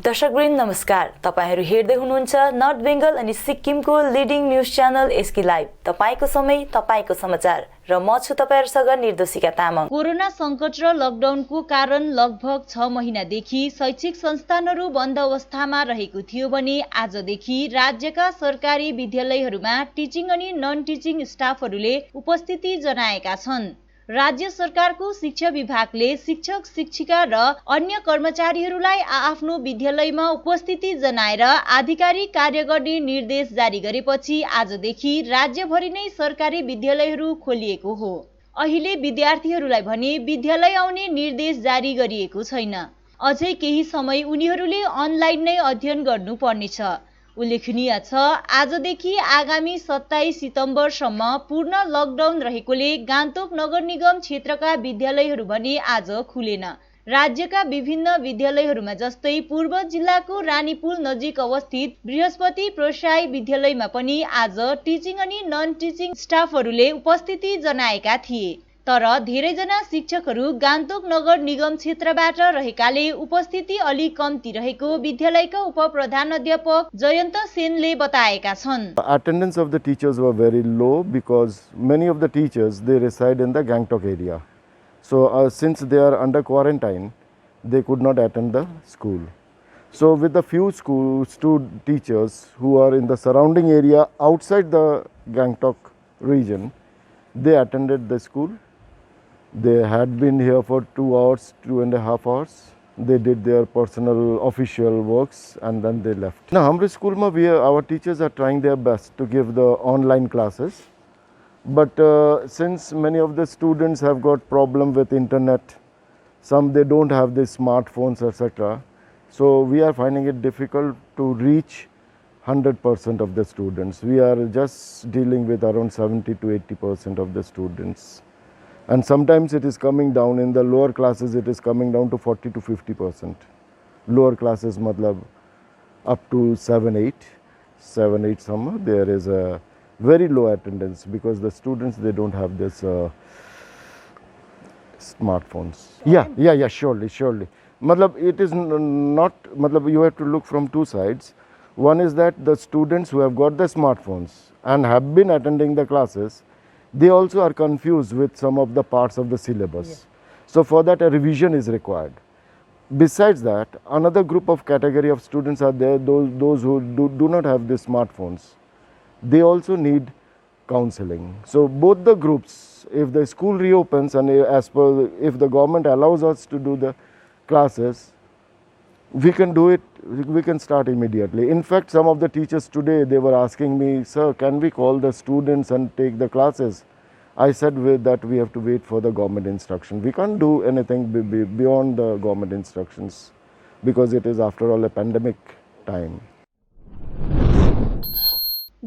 दर्शकवृन्द नमस्कार, तपाईहरु हेर्दै हुनुहुन्छ नर्थ बेंगल अनि सिक्किमको leading news channel SK live. तपाईको समय, तपाईको समाचार र म छु तपाईहरुसँग निर्दोषिका तामाङ। कोरोना संकट र लकडाउनको कारण लगभग 6 महिनादेखि शैक्षिक संस्थानहरू बन्द अवस्थामा रहेको थियो भने आजदेखि राज्यका सरकारी विद्यालयहरूमा टिचिङ अनि नन टिचिङ स्टाफहरूले उपस्थिति जनाएका छन्। राज्य सरकारको शिक्षा विभागले शिक्षक शिक्षिका र अन्य कर्मचारीहरूलाई आफ्नो विद्यालयमा उपस्थिति जनाएर आधिकारिक कार्य गर्ने निर्देश जारी गरेपछि आजदेखि राज्यभरि नै सरकारी विद्यालयहरू खोलिएको हो। अहिले विद्यार्थीहरूलाई भने विद्यालय आउने निर्देश जारी गरिएको छैन। अझै केही समय उनीहरूले अनलाइन नै अध्ययन गर्नुपर्नेछ। उल्लेखनीय छ, आजदेखि आगामी 27 सितम्बरसम्म पूर्ण लकडाउन रहेकोले गान्तोक नगर निगम क्षेत्रका विद्यालयहरू भने आज खुलेन। राज्यका विभिन्न विद्यालयहरूमा जस्तै पूर्व जिल्लाको रानीपुल नजिक अवस्थित बृहस्पति प्रसाई विद्यालयमा पनि आज टिचिङ अनि नन टिचिङ स्टाफहरूले उपस्थिति जनाएका थिए। तर धेरैजना शिक्षकहरू गान्तोक नगर निगम क्षेत्रबाट रहेकाले उपस्थिति अलि कम्ती रहेको विद्यालयका उपप्रधानाध्यापक जयन्त सेनले बताएका छन्। Attendance of the teachers were very low because many of the teachers they reside in the Gangtok area. So since they are under quarantine, they could not attend the school. So with the few teachers who are in the surrounding area outside the Gangtok region, they attended the school. They had been here for 2 hours, 2.5 hours. They did their personal official works and then they left. Now, Hamre school ma our teachers are trying their best to give the online classes. But since many of the students have got problem with internet, some they don't have the smartphones, etc. So we are finding it difficult to reach 100% of the students. We are just dealing with around 70 to 80% of the students. And sometimes it is coming down in the lower classes, it is coming down to 40 to 50%. Lower classes, matlab up to 7, 8 summer, there is a very low attendance because the students, they don't have this smartphones. Yeah, surely. Matlab it is not, matlab you have to look from two sides. One is that the students who have got the smartphones and have been attending the classes, they also are confused with some of the parts of the syllabus. Yeah. So for that a revision is required. Besides that, another group of category of students are there, those who do not have the smartphones. They also need counseling. So both the groups, if the school reopens and if the government allows us to do the classes, we can do it, we can start immediately. In fact, some of the teachers today, they were asking me, sir, can we call the students and take the classes? I said that we have to wait for the government instruction. We can't do anything beyond the government instructions because it is after all a pandemic time.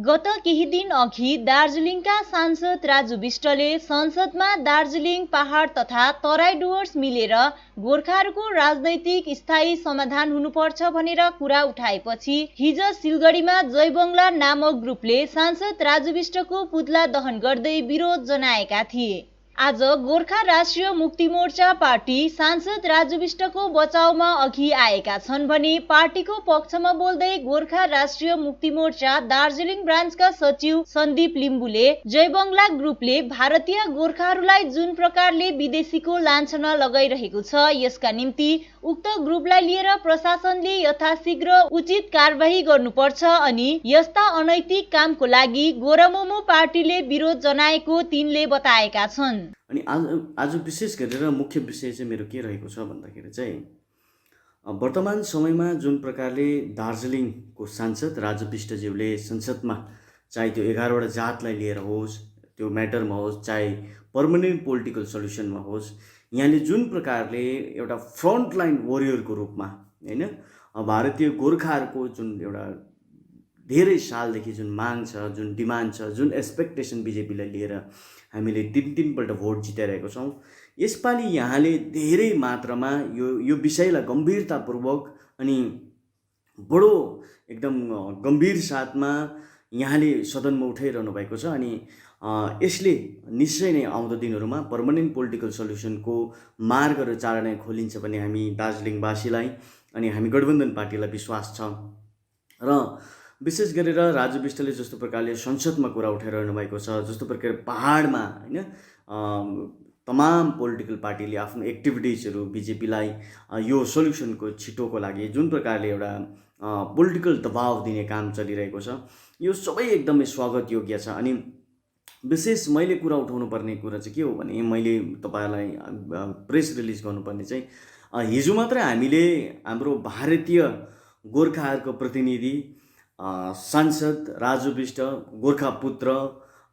गत केही दिन अघि दार्जिलिङका सांसद राजु विष्टले संसदमा दार्जिलिङ पहाड तथा तराई डुवर्स मिलेर गोर्खाहरूको राजनैतिक स्थायी समाधान हुनुपर्छ भनेर कुरा उठाएपछि हिज सिलगढीमा जयबंगला नामक ग्रुपले सांसद राजु विष्टको पुतला दहन गर्दै विरोध जनाएका थिए। आज गोर्खा राष्ट्रिय मुक्ति मोर्चा पार्टी सांसद राजु विष्टको बचाउमा अघि आएका छन् भने पार्टीको पक्षमा बोल्दै गोर्खा राष्ट्रिय मुक्ति मोर्चा दार्जिलिङ ब्रान्चका सचिव सन्दीप लिम्बुले जयबंगला ग्रुपले भारतीय गोर्खाहरूलाई जुन प्रकारले विदेशीको लान्छना लगाइरहेको छ यसका निम्ति उक्त ग्रुपलाई लिएर प्रशासनले यथाशीघ्र उचित कारबाही गर्नुपर्छ अनि यस्ता अनैतिक कामको लागि गोरामोमो पार्टीले विरोध जनाएको तिनले बताएका छन्। अनि आज विशेष गरेर मुख्य विषय चाहिँ मेरो के रहेको छ भन्दाखेरि चाहिँ वर्तमान समयमा जुन प्रकारले दार्जिलिङको सांसद राजु विष्टज्यूले संसदमा चाहे त्यो 11 वटा जातलाई लिएर होस्, त्यो म्याटरमा होस्, चाहे पर्मनेन्ट पोलिटिकल सल्युसनमा होस्, यहाँले जुन प्रकारले एउटा फ्रन्टलाइन वरियरको रूपमा हैन भारतीय गोर्खाहरूको जुन एउटा धेरै सालदेखि जुन माग छ, जुन डिमान्ड छ, जुन एक्सपेक्टेसन बिजेपीलाई लिएर हामीले 3 पल्ट भोट जिताइरहेको छौं, यसपालि यहाँले धेरै मात्रामा यो विषयलाई गम्भीरतापूर्वक अनि बडो एकदम गम्भीर साथमा यहाँले सदनमा उठाइरहनु भएको छ अनि यसले निश्चय नै आउँदो दिनहरुमा पर्मनेन्ट पोलिटिकल सल्युसनको मार्गहरु चाँडै खोलिन्छ भन्ने हामी दार्जिलिङवासीलाई अनि हामी गठबन्धन पार्टीलाई विश्वास छ र विशेष गरेर राजु विष्टले जस्तो प्रकारले संसदमा कुरा उठाइरहनु भएको छ, जस्तो प्रकारले पहाडमा हैन तमाम पोलिटिकल पार्टीले आफ्नो एक्टिभिटिजहरू बिजेपीलाई यो सोल्युसनको छिटोको लागि जुन प्रकारले एउटा पोलिटिकल दबाव दिने काम चलिरहेको छ, यो सबै एकदमै स्वागत योग्य छ। अनि विशेष मैले कुरा उठाउनु पर्ने कुरा चाहिँ के हो भने मैले तपाईलाई प्रेस रिलिज गर्नुपर्ने चाहिँ हिजो मात्रै हामीले हाम्रो भारतीय गोर्खाहरूको प्रतिनिधि सांसद राजु विष्ट, गोर्खा पुत्र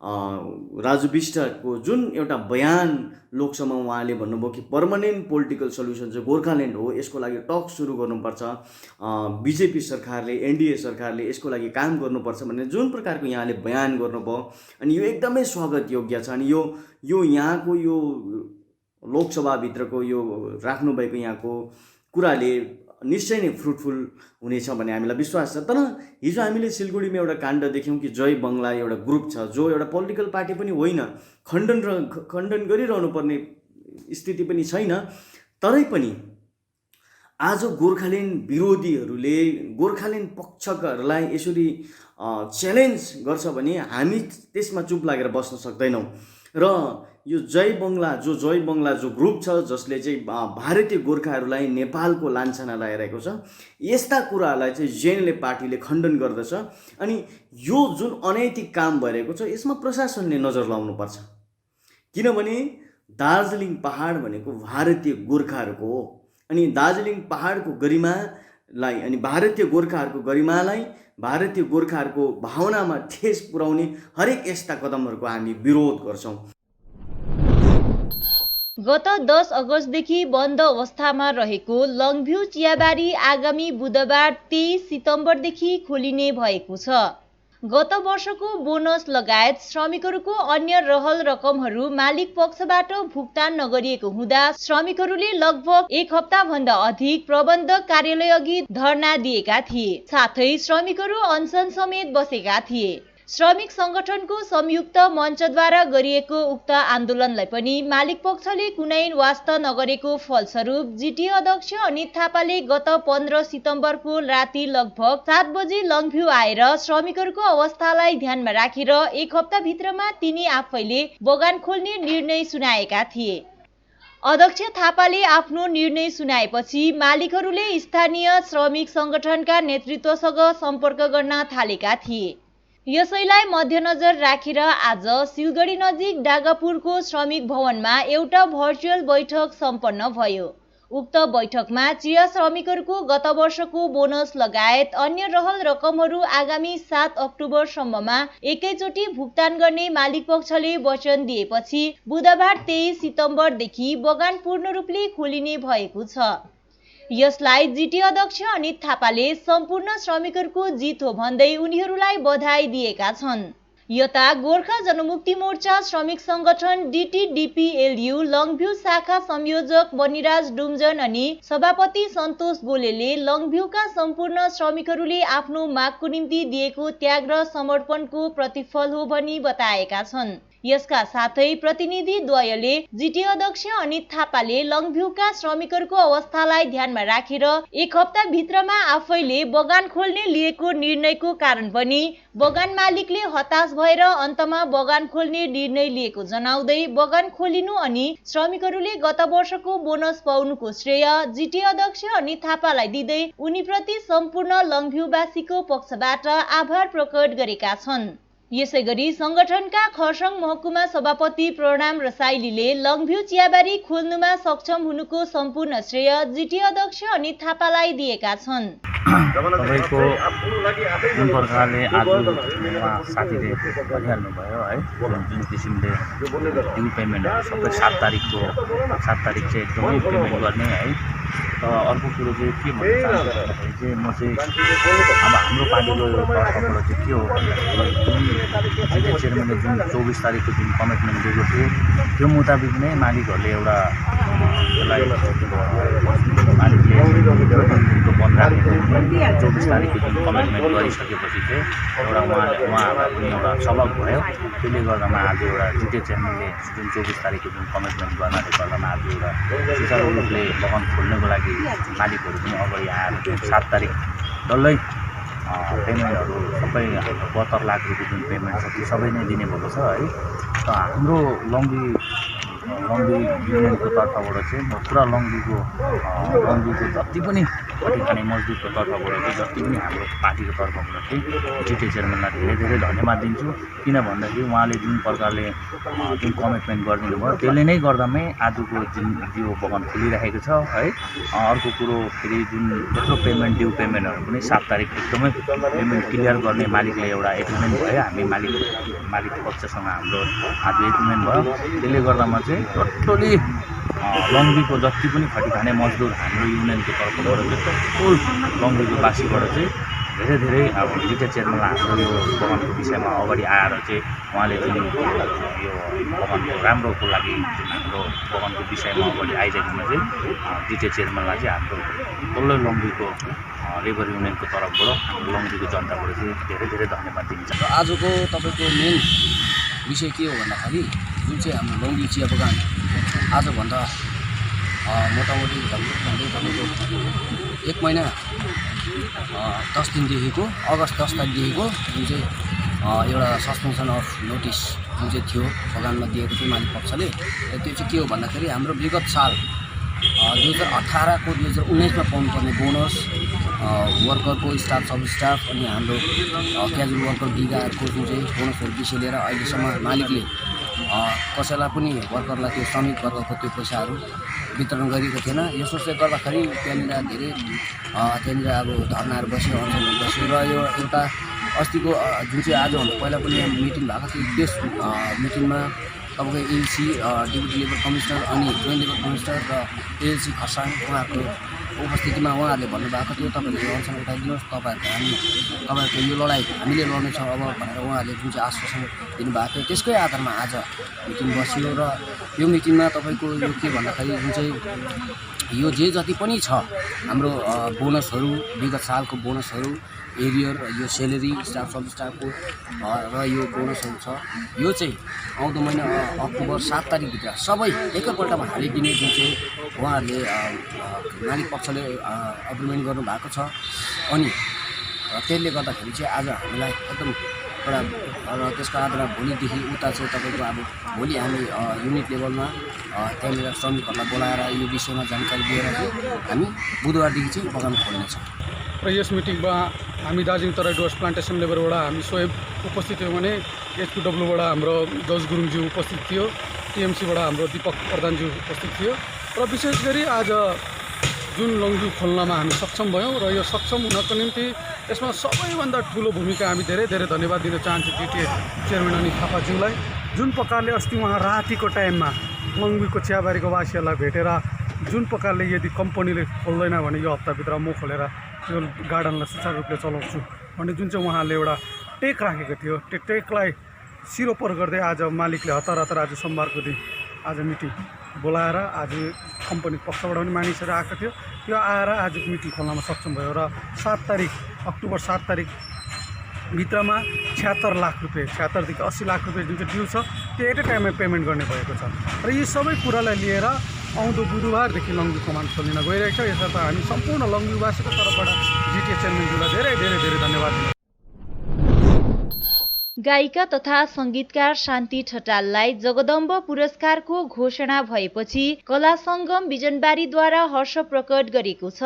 राजु विष्टको जुन एउटा बयान लोकसभामा उहाँले भन्नुभयो कि पर्मानेन्ट पोलिटिकल सल्युसन चाहिँ गोर्खाल्यान्ड हो, यसको लागि टक सुरु गर्नुपर्छ, बिजेपी सरकारले एनडीए सरकारले यसको लागि काम गर्नुपर्छ भन्ने जुन प्रकारको यहाँले बयान गर्नुभयो, अनि यो एकदमै स्वागत योग्य छ। अनि यो यहाँको यो लोकसभाभित्रको यो राख्नुभएको यहाँको कुराले निश्चय नै फ्रुटफुल हुनेछ भन्ने हामीलाई विश्वास छ। तर हिजो हामीले सिलगढीमा एउटा काण्ड देख्यौँ कि जय बङ्गला एउटा ग्रुप छ, जो एउटा पोलिटिकल पार्टी पनि होइन, खण्डन गरिरहनु पर्ने स्थिति पनि छैन, तरै पनि आज गोर्खाल्यान्ड विरोधीहरूले गोर्खाल्यान्ड पक्षहरूलाई यसरी च्यालेन्ज गर्छ भने हामी त्यसमा चुप लागेर बस्न सक्दैनौँ। र यो जय बङ्गला जो ग्रुप छ, जसले चाहिँ भारतीय गोर्खाहरूलाई नेपालको लान्छना लगाइरहेको छ, यस्ता कुराहरूलाई चाहिँ जेएनएलएफ पार्टीले खण्डन गर्दछ। अनि यो जुन अनैतिक काम भइरहेको छ यसमा प्रशासनले नजर लाउनुपर्छ, किनभने दार्जिलिङ पहाड भनेको भारतीय गोर्खाहरूको हो। अनि दार्जिलिङ पहाडको गरिमालाई अनि भारतीय गोर्खाहरूको गरिमालाई, भारतीय गोर्खाहरूको भावनामा ठेस पुर्याउने हरेक यस्ता कदमहरूको हामी विरोध गर्छौँ। गत 10 अगस्तदेखि बन्द अवस्थामा रहेको लङभ्यू चियाबारी आगामी बुधबार 23 सितम्बरदेखि खोलिने भएको छ। गत वर्षको बोनस लगायत श्रमिकहरूको अन्य रहल रकमहरू मालिक पक्षबाट भुक्तान नगरिएको हुँदा श्रमिकहरूले लगभग 1 हप्ता भन्दा अधिक प्रबन्धक कार्यालय अघि धरना दिएका थिए, साथै श्रमिकहरू अनसन समेत बसेका थिए। श्रमिक संगठनको संयुक्त मञ्चद्वारा गरिएको उक्त आन्दोलनलाई पनि मालिक पक्षले कुनै वास्ता नगरेको फलस्वरूप जिटिए अध्यक्ष अनित थापाले गत 15 सितम्बरको राति लगभग 7 बजे लङभ्यू आएर श्रमिकहरूको अवस्थालाई ध्यानमा राखेर 1 हप्ताभित्रमा तिनी आफैले बगान खोल्ने निर्णय सुनाएका थिए। अध्यक्ष थापाले आफ्नो निर्णय सुनाएपछि मालिकहरूले स्थानीय श्रमिक संगठनका नेतृत्वसँग सम्पर्क गर्न थालेका थिए। यसैलाई मध्यनजर राखेर आज सिलगढी नजिक डागापुरको श्रमिक भवनमा एउटा भर्चुअल बैठक सम्पन्न भयो। उक्त बैठकमा चिया श्रमिकहरूको गत वर्षको बोनस लगायत अन्य रहल रकमहरू आगामी 7 अक्टोबरसम्ममा एकैचोटि भुक्तान गर्ने मालिक पक्षले वचन दिएपछि बुधबार 23 सितम्बरदेखि बगान पूर्ण रूपले खोलिने भएको छ। यसलाई जिटिए अध्यक्ष अनित थापाले सम्पूर्ण श्रमिकहरूको जित हो भन्दै उनीहरूलाई बधाई दिएका छन्। यता गोर्खा जनमुक्ति मोर्चा श्रमिक संगठन DTDPLU लङभ्यू शाखा संयोजक बनिराज डुम्जन अनि सभापति सन्तोष गोलेले लङभ्यूका सम्पूर्ण श्रमिकहरूले आफ्नो मागको निम्ति दिएको त्याग र समर्पणको प्रतिफल हो भनी बताएका छन्। यसका साथै प्रतिनिधि द्वयले जिटिए अध्यक्ष अनित थापाले लङभ्यूका श्रमिकहरूको अवस्थालाई ध्यानमा राखेर 1 हप्ता भित्रमा आफैले बगान खोल्ने लिएको निर्णयको कारण पनि बगान मालिकले हताश भएर अन्तमा बगान खोल्ने निर्णय लिएको जनाउँदै बगान खोलिनु अनि श्रमिकहरूले गत वर्षको बोनस पाउनुको श्रेय जिटिए अध्यक्ष अनित थापालाई दिँदै उनीप्रति सम्पूर्ण लङभ्यूवासीको पक्षबाट आभार प्रकट गरेका छन्। यसैगरी संगठनका खरसाङ महकुमा सभापति प्रणाम रसाइलीले लङभ्यू चियाबारी खोल्नुमा सक्षम हुनुको सम्पूर्ण श्रेय जिटिए अध्यक्ष अनित थापालाई दिएका छन्। तपाईको जुन प्रकारले आज उहाँ साथीले भनिहाल्नु भयो है, जुन किसिमले ड्यू पेमेन्टहरू सबै 7 तारिक चाहिँ एकदमै पेमेन्ट गर्ने है। अर्को कुरो चाहिँ के भन्न चाहन्छु भन्दाखेरि चाहिँ म चाहिँ अब हाम्रो पार्टीको तर्फबाट चाहिँ के हो भन्दाखेरि चेयरम्यानले जुन 24 तारिकको जुन कमिटमेन्ट दिएको थियो त्यो मुताबिक नै मालिकहरूले एउटा मालिकले बन्द राखेको 24 तारिकको जुन कमिटमेन्ट गरिसकेपछि चाहिँ एउटा उहाँहरूलाई पनि एउटा सबक भयो। त्यसले गर्दामा आज एउटा जिटिए चेयरम्यानले जुन 24 तारिकको जुन कमिटमेन्ट गर्नाले गर्दामा आज एउटा सुचारू रूपले बगान खोल्नको लागि मालिकहरू पनि अगाडि आएर 7 तारिक डल्लै पेमेन्टहरू सबै हाम्रो 72 लाख रुपियाँ जुन पेमेन्ट छ त्यो सबै नै दिने भएको छ है। त हाम्रो लङ्गी युनियनको तर्फबाट चाहिँ म पुरा लङ्गीको जति पनि खटी खाने मजदुरको तर्फबाट चाहिँ जति पनि हाम्रो पार्टीको तर्फबाट चाहिँ जिटिए चेयरम्यानलाई धेरै धेरै धन्यवाद दिन्छु। किन भन्दाखेरि उहाँले जुन प्रकारले जुन कमिटमेन्ट गरिदिनु भयो त्यसले नै गर्दामै आजको जुन यो बगान खोलिरहेको छ है। अर्को कुरो फेरि जुन यत्रो पेमेन्ट ड्यु पेमेन्टहरू पनि 7 तारिक एकदमै पेमेन्ट क्लियर गर्ने मालिकले एउटा एग्रिमेन्ट भयो। हामी मालिक पक्षसँग हाम्रो आज एग्रिमेन्ट भयो। त्यसले गर्दामा चाहिँ टोटली लङ्गीको जति पनि खटी खाने मजदुर हाम्रो युनियनको तर्फबाट चाहिँ टोटल लङ्गीको बासीबाट चाहिँ धेरै धेरै अब जिटिए चेयरम्यानलाई हाम्रो यो बगानको विषयमा अगाडि आएर चाहिँ उहाँले जुन यो बगानको राम्रोको लागि जुन हाम्रो बगानको विषयमा अगाडि आइदिएकोमा चाहिँ जिटिए चेयरम्यानलाई चाहिँ हाम्रो डल्लै लङ्गीको लेबर युनियनको तर्फबाट हाम्रो लङ्गीको जनताबाट चाहिँ धेरै धेरै धन्यवाद दिन्छ। आजको तपाईँको मेन विषय के हो भन्दाखेरि जुन चाहिँ हाम्रो लङ्गी चिया बगान आजभन्दा मोटामोटी भन्दै तपाईँको 1 महिना 10 दिनदेखिको अगस्त 10 तारिकदेखिको जुन चाहिँ एउटा सस्पेन्सन अफ नोटिस जुन चाहिँ थियो बगानमा दिएको थियो मालिक पक्षले। त्यो चाहिँ के हो भन्दाखेरि हाम्रो विगत साल 2018 को 2019 मा पाउनुपर्ने बोनस वर्करको स्टाफ सब स्टाफ अनि हाम्रो क्याजुअल वर्कर डिगाहरूको जुन चाहिँ बोनसहरू विषय लिएर अहिलेसम्म मालिकले कसैलाई पनि वर्करलाई त्यो श्रमिक वर्गको त्यो पैसाहरू वितरण गरिएको थिएन। यसोले गर्दाखेरि त्यहाँनिर अब धर्नाहरू बस्यो, अनसनहरू बस्यो र यो एउटा अस्तिको जुन चाहिँ आजभन्दा पहिला पनि मिटिङ भएको थियो त्यस मिटिङमा तपाईँको एलसी डेपुटी लेबर कमिसनर अनि जोइन्ट लेबर कमिसनर र एलसी खरसाङ उहाँहरूको उपस्थितिमा उहाँहरूले भन्नुभएको थियो तपाईँहरूले यो अनसन उठाइदिनुहोस्, तपाईँहरूको यो लडाइँ हामीले लड्नेछौँ अब भनेर उहाँहरूले जुन चाहिँ आश्वासन दिनुभएको थियो। त्यसकै आधारमा आज मिटिङ बसियो र यो मिटिङमा तपाईँको यो के भन्दाखेरि जुन चाहिँ यो जे जति पनि छ हाम्रो बोनसहरू विगत सालको बोनसहरू एरियर यो सेलेरी स्टाफ सब स्टाफको र यो बोनसहरू छ यो चाहिँ आउँदो महिना अक्टोबर 7 तारिकभित्र सबै एकैपल्टमा हालिदिने जुन चाहिँ उहाँहरूले मालिक पक्षले एग्रिमेन्ट गर्नुभएको छ। अनि त्यसले गर्दाखेरि चाहिँ आज हामीलाई एकदम एउटा र त्यसको आधारमा भोलिदेखि उता चाहिँ तपाईँको अब भोलि हामी युनिट लेभलमा त्यहाँनिर श्रमिकहरूलाई बोलाएर यो विषयमा जानकारी दिएर चाहिँ हामी बुधबारदेखि चाहिँ बगान खोल्नेछौँ। र यस मिटिङमा हामी दार्जिलिङ तराई डुवर्स प्लान्टेसन लेबरबाट हामी सोहेब उपस्थित थियौँ भने एचपिडब्ल्यूबाट हाम्रो जज गुरुङज्यू उपस्थित थियो, टिएमसीबाट हाम्रो दीपक प्रधानज्यू उपस्थित थियो र विशेष गरी आज जुन लङ्गी खोल्नमा हामी सक्षम भयौँ र यो सक्षम हुनको निम्ति यसमा सबैभन्दा ठुलो भूमिका हामी धेरै धेरै धन्यवाद दिन चाहन्छु जिटिए चेयरम्यान अनिल थापाज्यूलाई। जुन प्रकारले अस्ति उहाँ रातिको टाइममा लङ्गीको चियाबारीको वासीहरूलाई भेटेर जुन प्रकारले यदि कम्पनीले खोल्दैन भने यो हप्ताभित्र म खोलेर यो गार्डनलाई सुचारू रूपले चलाउँछु भन्ने जुन चाहिँ उहाँले एउटा टेक राखेको थियो त्यो टेकलाई सिरोपर गर्दै आज मालिकले हतार आज सोमबारको दिन आज मिटिङ बोलाएर आज कम्पनी पक्षबाट पनि मानिसहरू आएको थियो त्यो आएर आज मिटिङ खोल्नमा सक्षम भयो र 7 तारिक अक्टोबर 7 तारिक भित्रमा 76 लाख रुपियाँ 76 देखि 80 लाख रुपियाँ जुन चाहिँ ड्यू छ त्यो एट ए टाइममा पेमेन्ट गर्ने भएको छ र यी सबै कुरालाई लिएर आउँदो बुधबारदेखि लङ्गी कमान खोलिन गइरहेको छ। यसर्थ हामी सम्पूर्ण लङ्गीवासीको तर्फबाट जिटिए चेयरम्यानज्यूलाई धेरै धेरै धेरै धन्यवाद दिन्छौँ। गायिका तथा संगीतकार शान्ति ठटाललाई जगदम्ब पुरस्कारको घोषणा भएपछि कला संगम बिजनबारीद्वारा हर्ष प्रकट गरेको छ।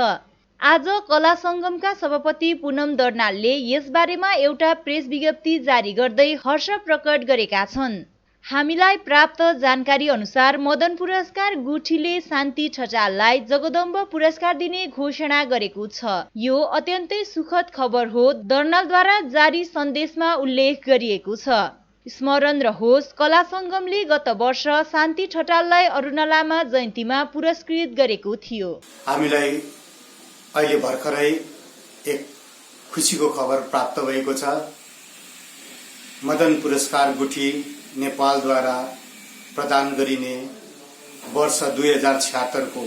आज कला संगमका सभापति पुनम दर्नालले यसबारेमा एउटा प्रेस विज्ञप्ति जारी गर्दै हर्ष प्रकट गरेका छन्। हामीलाई प्राप्त जानकारी अनुसार मदन पुरस्कार गुठीले शान्ति ठटाललाई जगदम्ब पुरस्कार दिने घोषणा गरेको छ। यो अत्यन्तै सुखद खबर हो, दर्नालद्वारा जारी सन्देशमा उल्लेख गरिएको छ। स्मरण रहोस्, कला संगमले गत वर्ष शान्ति ठटाललाई अरुणा लामा जयन्तीमा पुरस्कृत गरेको थियो। हामीलाई अहिले भर्खरै एक खुसीको खबर प्राप्त भएको छ। मदन पुरस्कार गुठी नेपालद्वारा प्रदान गरिने वर्ष 2076 को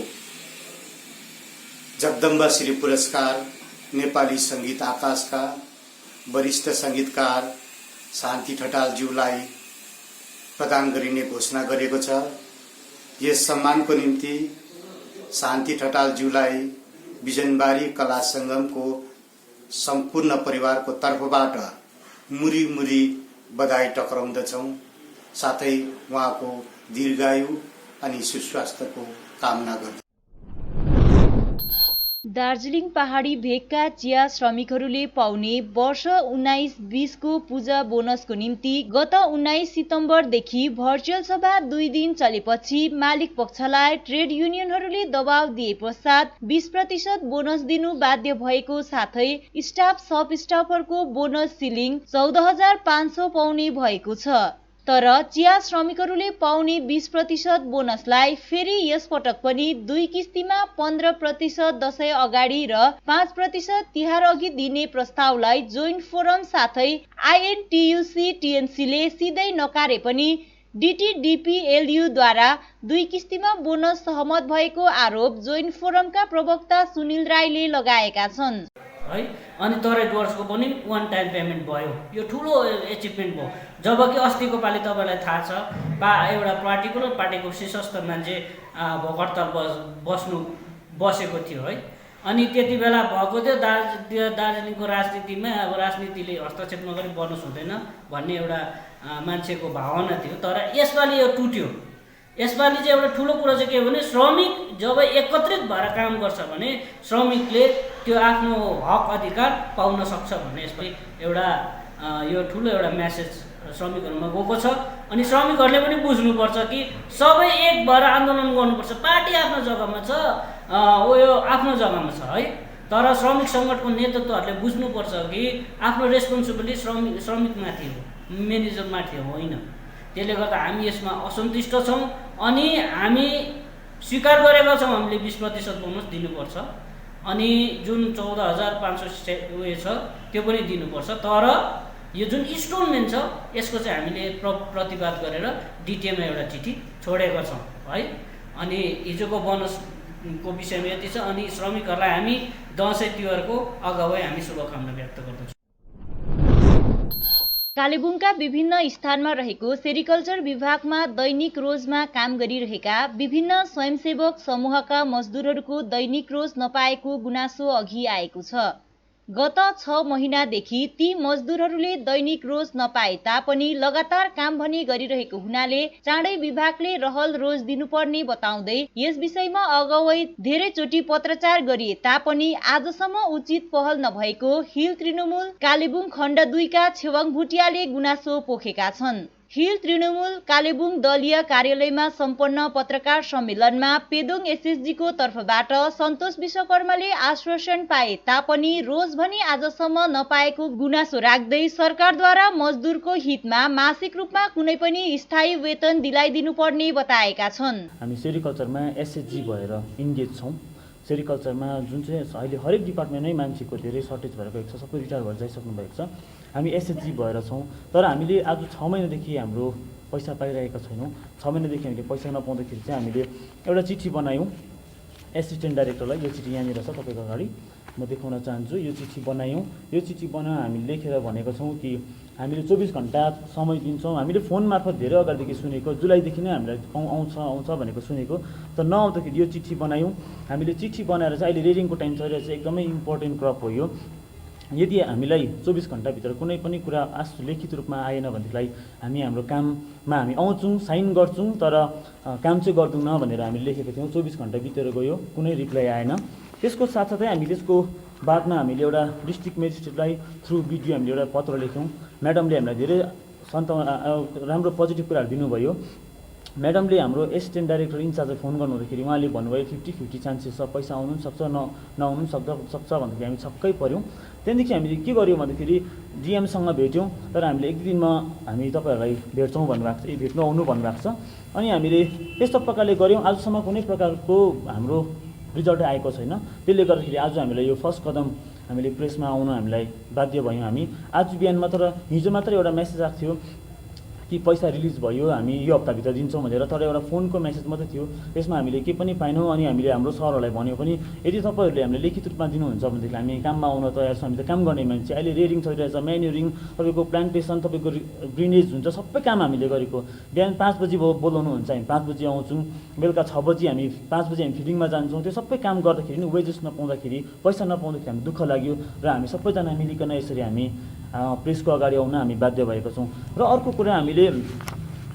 जगदम्बा श्री पुरस्कार नेपाली सङ्गीत आकाशका वरिष्ठ सङ्गीतकार शान्ति ठटालज्यूलाई प्रदान गरिने घोषणा गरेको छ। यस सम्मानको निम्ति शान्ति ठटालज्यूलाई बिजनबारी कला सङ्गमको सम्पूर्ण परिवारको तर्फबाट मुरी मुरी बधाई टक्राउँदछौँ। साथै उहाँको दीर्घायु अनि सुस्वास्थ्यको कामना गर्दछौँ। दार्जिलिङ पहाडी भेगका चिया श्रमिकहरूले पाउने वर्ष 19-20 को पूजा बोनसको निम्ति गत 19 सितम्बरदेखि भर्चुअल सभा 2 दिन चलेपछि मालिक पक्षलाई ट्रेड युनियनहरूले दबाव दिए पश्चात 20% बोनस दिनु बाध्य भएको साथै स्टाफ सब स्टाफहरूको बोनस सिलिङ 14,500 पाउने भएको छ। तर चिया श्रमिकहरूले पाउने 20% बोनसलाई फेरि यसपटक पनि 2 किस्तीमा 15% दशैं अगाडि र 5% तिहार अघि दिने प्रस्तावलाई जोइन्ट फोरम साथै INTUC TNC ले सिधै नकारे पनि DTDPLU द्वारा 2 किस्तीमा बोनस सहमत भएको आरोप जोइन्ट फोरमका प्रवक्ता सुनिल राईले लगाएका छन्। है अनि तराई डुवर्सको पनि 1 टाइम पेमेन्ट भयो। यो ठुलो एचिभमेन्ट भयो। जबकि अस्तिको पालि तपाईँलाई थाहा छ एउटा पार्टीको शीर्षस्थ मान्छे हडताल बसेको थियो है। अनि त्यति बेला भएको थियो दार्जिलिङको राजनीतिमा अब राजनीतिले हस्तक्षेप नगरी बोनस हुँदैन भन्ने एउटा मान्छेको भावना थियो। तर यसपालि यो टुट्यो। यसपालि चाहिँ एउटा ठुलो कुरो चाहिँ के भने श्रमिक जब एकत्रित भएर काम गर्छ भने श्रमिकले त्यो आफ्नो हक अधिकार पाउन सक्छ भन्ने यसपालि एउटा यो ठुलो एउटा मेसेज श्रमिकहरूमा गएको छ। अनि श्रमिकहरूले पनि बुझ्नुपर्छ कि सबै एक भएर आन्दोलन गर्नुपर्छ। पार्टी आफ्नो जग्गामा छ, यो आफ्नो जग्गामा छ है। तर श्रमिक सङ्गठनको नेतृत्वहरूले बुझ्नुपर्छ कि आफ्नो रेस्पोन्सिबिलिटी श्रमिकमाथि हो, म्यानेजरमाथि होइन। त्यसले गर्दा हामी यसमा असन्तुष्ट छौँ अनि हामी स्वीकार गरेका छौँ हामीले 20% बोनस दिनुपर्छ अनि जुन 14,500 उयो छ त्यो पनि दिनुपर्छ। तर यो जुन इन्स्टलमेन्ट छ यसको चाहिँ हामीले प्रतिवाद गरेर डिटिएमा एउटा चिठी छोडेका छौँ है। अनि हिजोको बोनसको विषयमा यति छ। अनि श्रमिकहरूलाई हामी दसैँ तिहारको अगावै हामी शुभकामना व्यक्त गर्दछौँ। कालेबुङका विभिन्न स्थानमा रहेको सेरिकल्चर विभागमा दैनिक रोजमा काम गरिरहेका विभिन्न स्वयंसेवक समूहका मजदुरहरूको दैनिक रोज नपाएको गुनासो अघि आएको छ। गत 6 महिनादेखि ती मजदुरहरूले दैनिक रोज नपाए तापनि लगातार काम भने गरिरहेको हुनाले चाँडै विभागले रहल रोज दिनुपर्ने बताउँदै यस विषयमा अगावै धेरैचोटि पत्रचार गरिए तापनि आजसम्म उचित पहल नभएको हिल तृणमूल कालेबुङ खण्ड 2 का छेवाङ भुटियाले गुनासो पोखेका छन्। हिल तृणमूल कालेबुङ दलीय कार्यालयमा सम्पन्न पत्रकार सम्मेलनमा पेदोङ एसएसजी को तर्फबाट सन्तोष विश्वकर्माले आश्वासन पाए तापनि रोज भने आजसम्म नपाएको गुनासो राख्दै सरकारद्वारा मजदुरको हितमा मासिक रूपमा कुनै पनि स्थायी वेतन दिलाइदिनु पर्ने बताएका छन्। हामी सेरिकल्चरमा एसएसजी भएर इन्गेज छौँ। सेरिकल्चरमा जुन चाहिँ अहिले हरेक डिपार्टमेन्टमै मान्छेको धेरै सर्टेज भएर गएको छ, सबै रिटायर भएर जाइसक्नु भएको छ। हामी एसएचजी भएर छौँ। तर हामीले आज 6 महिनादेखि हाम्रो पैसा पाइरहेका छैनौँ। 6 महिनादेखि हामीले पैसा नपाउँदाखेरि चाहिँ हामीले एउटा चिठी बनायौँ एसिस्टेन्ट डाइरेक्टरलाई। यो चिठी यहाँनिर छ तपाईँको अगाडि, म देखाउन चाहन्छु। यो चिठी बनायौँ। यो चिठी बनाएर हामीले लेखेर भनेको छौँ कि हामीले 24 घन्टा समय दिन्छौँ। हामीले फोन मार्फत धेरै अगाडिदेखि सुनेको, जुलाईदेखि नै हामीलाई आउँछ भनेको सुनेको, तर नआउँदाखेरि यो चिठी बनायौँ। हामीले चिठी बनाएर चाहिँ अहिले रेडिङको टाइम चलिरहेको छ, एकदमै इम्पोर्टेन्ट क्रप हो यो। यदि हामीलाई 24 घन्टाभित्र कुनै पनि कुरा लिखित रूपमा आएन भनेदेखिलाई हामी हाम्रो काममा हामी आउँछौँ, साइन गर्छौँ, तर काम चाहिँ गर्दैनौँ भनेर हामीले लेखेको थियौँ। 24 घन्टा बितेर गयो, कुनै रिप्लाई आएन। त्यसको साथसाथै हामी त्यसको बादमा हामीले एउटा डिस्ट्रिक्ट मेजिस्ट्रेटलाई थ्रु भिडियो हामीले एउटा पत्र लेख्यौँ। म्याडमले हामीलाई धेरै राम्रो पोजिटिभ कुराहरू दिनुभयो। म्याडमले हाम्रो एसिस्टेन्ट डाइरेक्टर इन्चार्जलाई फोन गर्नुहुँदाखेरि उहाँले भन्नुभयो 50-50 चान्सेस छ, पैसा आउनु पनि सक्छ नआउनु पनि सक्छ भन्दाखेरि हामी छक्कै पऱ्यौँ। त्यहाँदेखि हामीले के गर्यौँ भन्दाखेरि डिएमसँग भेट्यौँ, तर हामीले 1-2 दिनमा हामी तपाईँहरूलाई भेट्छौँ भन्नुभएको छ, भेट्नु आउनु भन्नुभएको छ। अनि हामीले यस्तो प्रकारले गऱ्यौँ। आजसम्म कुनै प्रकारको हाम्रो रिजल्ट आएको छैन। त्यसले गर्दाखेरि आज हामीलाई यो फर्स्ट कदम हामीले प्रेसमा आउन हामीलाई बाध्य भयौँ। हामी आज बिहान मात्र हिजो मात्र एउटा मेसेज आएको थियो कि पैसा रिलिज भयो हामी यो हप्ताभित्र दिन्छौँ भनेर, तर एउटा फोनको मेसेज मात्रै थियो। त्यसमा हामीले केही पनि पाइनौँ। अनि हामीले हाम्रो सरहरूलाई भन्यो पनि यदि तपाईँहरूले हामीले लिखित रूपमा दिनुहुन्छ भनेदेखि हामी काममा आउन तयार छौँ। हामी त काम गर्ने मान्छे, अहिले रेयरिङ चलिरहेछ, म्यान्युरिङ, तपाईँको प्लान्टेसन, तपाईँको ग्रिनेज हुन्छ, सबै काम हामीले गरेको। बिहान 5 बजी बोलाउनुहुन्छ, हामी 5 बजी आउँछौँ, बेलुका 6 बजी हामी 5 बजी हामी फिडिङमा जान्छौँ। त्यो सबै काम गर्दाखेरि नि वेजेस नपाउँदाखेरि, पैसा नपाउँदाखेरि हामी दुःख लाग्यो र हामी सबैजना मिलिकन यसरी हामी प्रेसको अगाडि आउन हामी बाध्य भएका छौँ। र अर्को कुरा, हामीले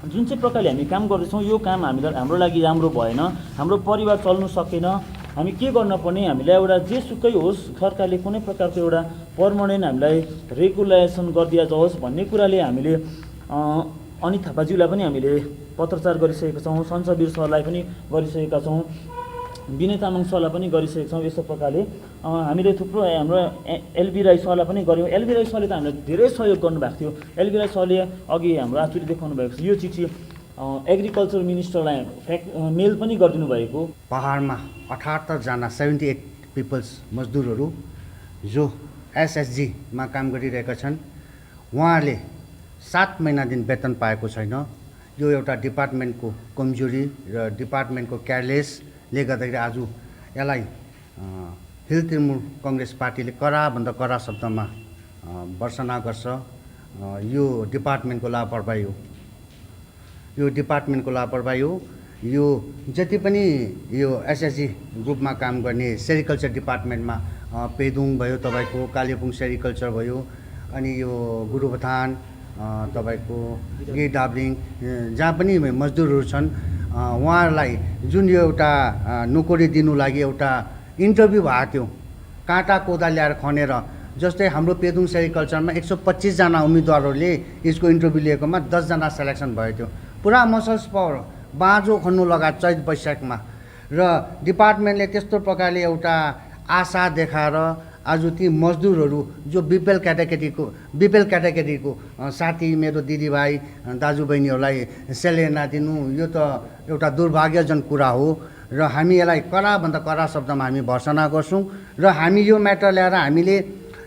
जुन चाहिँ प्रकारले हामी काम गर्दैछौँ यो काम हाम्रो लागि राम्रो भएन, हाम्रो परिवार चल्नु सकेन। हामी के गर्न पर्ने, हामीलाई एउटा जेसुकै होस् सरकारले कुनै प्रकारको एउटा पर्मनेन्ट हामीलाई रेगुलेसन गरिदिया जाओस् भन्ने कुराले हामीले अनित थापाज्यूलाई पनि हामीले पत्रचार गरिसकेका छौँ, सञ्चबीर सरलाई पनि गरिसकेका छौँ, विनय तामाङ सरलाई पनि गरिसकेका छौँ। यस्तो प्रकारले हामीले थुप्रो हाम्रो एलबी राई सरलाई पनि गऱ्यौँ। एलबी राई सरले त हामीलाई धेरै सहयोग गर्नुभएको थियो। एलबी राई सरले अघि हाम्रो आचुरी देखाउनु भएको छ, यो चिठी एग्रिकल्चर मिनिस्टरलाई मेल पनि गरिदिनु भएको। पहाडमा 78 जना 78 पिपल्स मजदुरहरू जो एसएसजीमा काम गरिरहेका छन्, उहाँहरूले 7 महिनादेखि वेतन पाएको छैन। यो एउटा डिपार्टमेन्टको कमजोरी र डिपार्टमेन्टको केयरलेसले गर्दाखेरि आज यसलाई हिल तृणमूल कङ्ग्रेस पार्टीले कराभन्दा कडा शब्दमा भर्त्सना गर्छ। यो डिपार्टमेन्टको लापरवाही हो, यो डिपार्टमेन्टको लापरवाही हो। यो जति पनि यो एसएसजी ग्रुपमा काम गर्ने सेरिकल्चर डिपार्टमेन्टमा पेदुङ भयो, तपाईँको कालेबुङ सेरिकल्चर भयो, अनि यो गुरुबथान, तपाईँको डाब्लिङ, जहाँ पनि मजदुरहरू छन्, उहाँहरूलाई जुन यो एउटा नोकरी दिनु लागि एउटा इन्टरभ्यू भएको थियो, काँटा कोदा ल्याएर खनेर, जस्तै हाम्रो पेदुङ सेरिकल्चरमा 125 जना उम्मेदवारहरूले यसको इन्टरभ्यू लिएकोमा 10 जना सेलेक्सन भएको थियो। पुरा मसल्स पावर बाँझो खन्नु लगायो चैत वैशाखमा। र डिपार्टमेन्टले त्यस्तो प्रकारले एउटा आशा देखाएर आज ती मजदुरहरू जो बिपिएल क्याटेगोरीको साथी, मेरो दिदीभाइ दाजुबहिनीहरूलाई सेलेना दिनु, यो त एउटा दुर्भाग्यजनक कुरा हो। र हामी यसलाई कडाभन्दा कडा शब्दमा हामी भर्त्सना गर्छौँ। र हामी यो म्याटर ल्याएर हामीले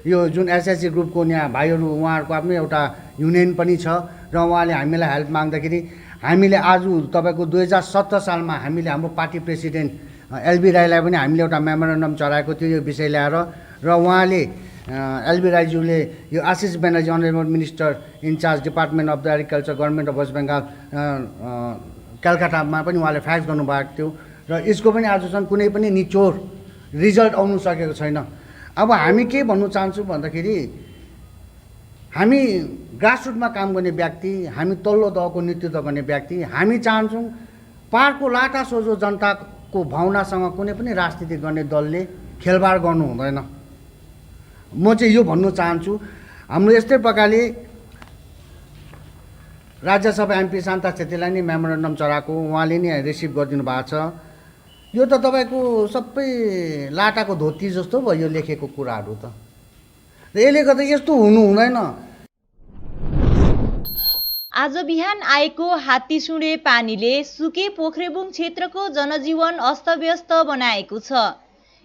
यो जुन एसएसजी ग्रुपको यहाँ भाइहरू, उहाँहरूको आफ्नो एउटा युनियन पनि छ, र उहाँले हामीलाई हेल्प माग्दाखेरि हामीले आज तपाईँको 2017 सालमा हामीले हाम्रो पार्टी प्रेसिडेन्ट एलबी राईलाई पनि हामीले एउटा मेमोरेन्डम चढाएको थियो यो विषय ल्याएर। र उहाँले एलबी राईज्यूले यो Ashish Banerjee honourable minister in charge department of the agriculture government of West Bengal कलकत्तामा पनि उहाँले फ्याक्स गर्नुभएको थियो। र यसको पनि आजसम्म कुनै पनि निचोड रिजल्ट आउनु सकेको छैन। अब हामी के भन्नु चाहन्छौँ भन्दाखेरि, हामी ग्रासरुटमा काम गर्ने व्यक्ति, हामी तल्लो तहको नेतृत्व गर्ने व्यक्ति, हामी चाहन्छौँ पाहाडको लाटा सोझो जनताको भावनासँग कुनै पनि राजनीति गर्ने दलले खेलबाड गर्नु हुँदैन। म चाहिँ यो भन्नु चाहन्छु। हाम्रो यस्तै प्रकारले राज्यसभा एमपी शान्ता छेत्रीलाई नै मेमोरेन्डम चढाएको, उहाँले नै रिसिभ गरिदिनु भएको छ। यो त तपाईँको सबै लाटाको धोती जस्तो भयो यो लेखेको कुराहरू त। र यसले गर्दा यस्तो हुनु हुँदैन। आज बिहान आएको हात्तीसुँडे पानीले सुके पोख्रेबुङ क्षेत्रको जनजीवन अस्तव्यस्त बनाएको छ।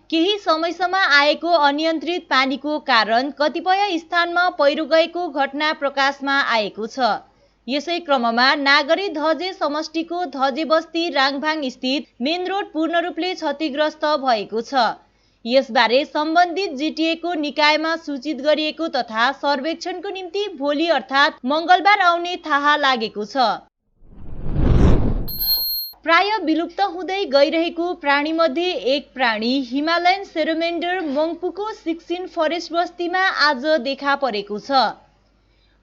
केही समयसम्म आएको अनियन्त्रित पानीको कारण कतिपय स्थानमा पहिरो गएको घटना प्रकाशमा आएको छ। यसै क्रममा नागरी धजे समष्टिको धजे बस्ती राङभाङ स्थित मेन रोड पूर्ण रूपले क्षतिग्रस्त भएको छ। यसबारे सम्बन्धित जिटिएको निकायमा सूचित गरिएको तथा सर्वेक्षणको निम्ति भोलि अर्थात् मङ्गलबार आउने थाहा लागेको छ। प्राय विलुप्त हुँदै गइरहेको प्राणीमध्ये एक प्राणी हिमालयन सेरोमेन्डर मङ्पुको सिक्सिन फरेस्ट बस्तीमा आज देखा परेको छ।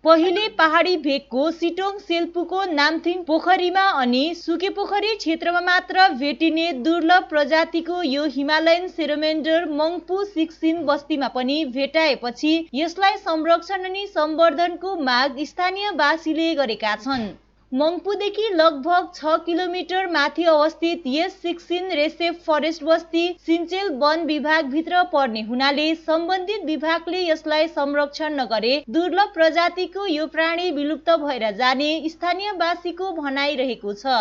पहिले पहाडी भेगको सिटोङ सेल्पुको नामथिङ पोखरीमा अनि सुके पोखरी क्षेत्रमा मात्र भेटिने दुर्लभ प्रजातिको यो हिमालयन सेरोमेन्डर मङ्पु सिक्सिन बस्तीमा पनि भेटाएपछि यसलाई संरक्षण अनि सम्वर्धनको माग स्थानीयवासीले गरेका छन्। मङ्पुदेखि लगभग 6 किलोमिटर माथि अवस्थित यस सिक्सिन रेसेप फरेस्ट बस्ती सिन्चेल वन विभागभित्र पर्ने हुनाले सम्बन्धित विभागले यसलाई संरक्षण नगरे दुर्लभ प्रजातिको यो प्राणी विलुप्त भएर जाने स्थानीयवासीको भनाइरहेको छ।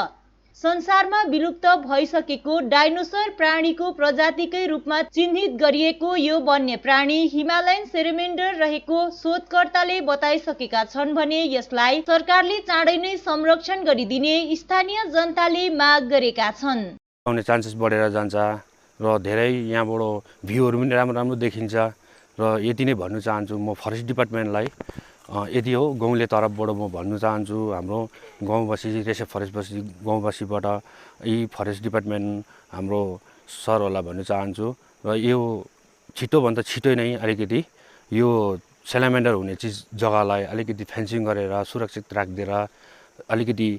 संसारमा विलुप्त भइसकेको डाइनोसर प्राणीको प्रजातिकै रूपमा चिन्हित गरिएको यो वन्य प्राणी हिमालयन सेरेमेन्डर रहेको शोधकर्ताले बताइसकेका छन् भने यसलाई सरकारले चाँडै नै संरक्षण गरिदिने स्थानीय जनताले माग गरेका छन्। आउने चान्सेस बढेर जान्छ र धेरै यहाँबाट भ्यूहरू पनि राम्रो राम्रो देखिन्छ र यति नै भन्नु चाहन्छु म फरेस्ट डिपार्टमेन्टलाई। यति हो गाउँले तर्फबाट म भन्नु चाहन्छु हाम्रो गाउँवासी रेसेप फरेस्टवासी गाउँवासीबाट यी फरेस्ट डिपार्टमेन्ट हाम्रो सरहरूलाई भन्नु चाहन्छु र यो छिटोभन्दा छिटो नै अलिकति यो सेलामेन्डर हुने जग्गालाई अलिकति फेन्सिङ गरेर सुरक्षित राखिदिएर अलिकति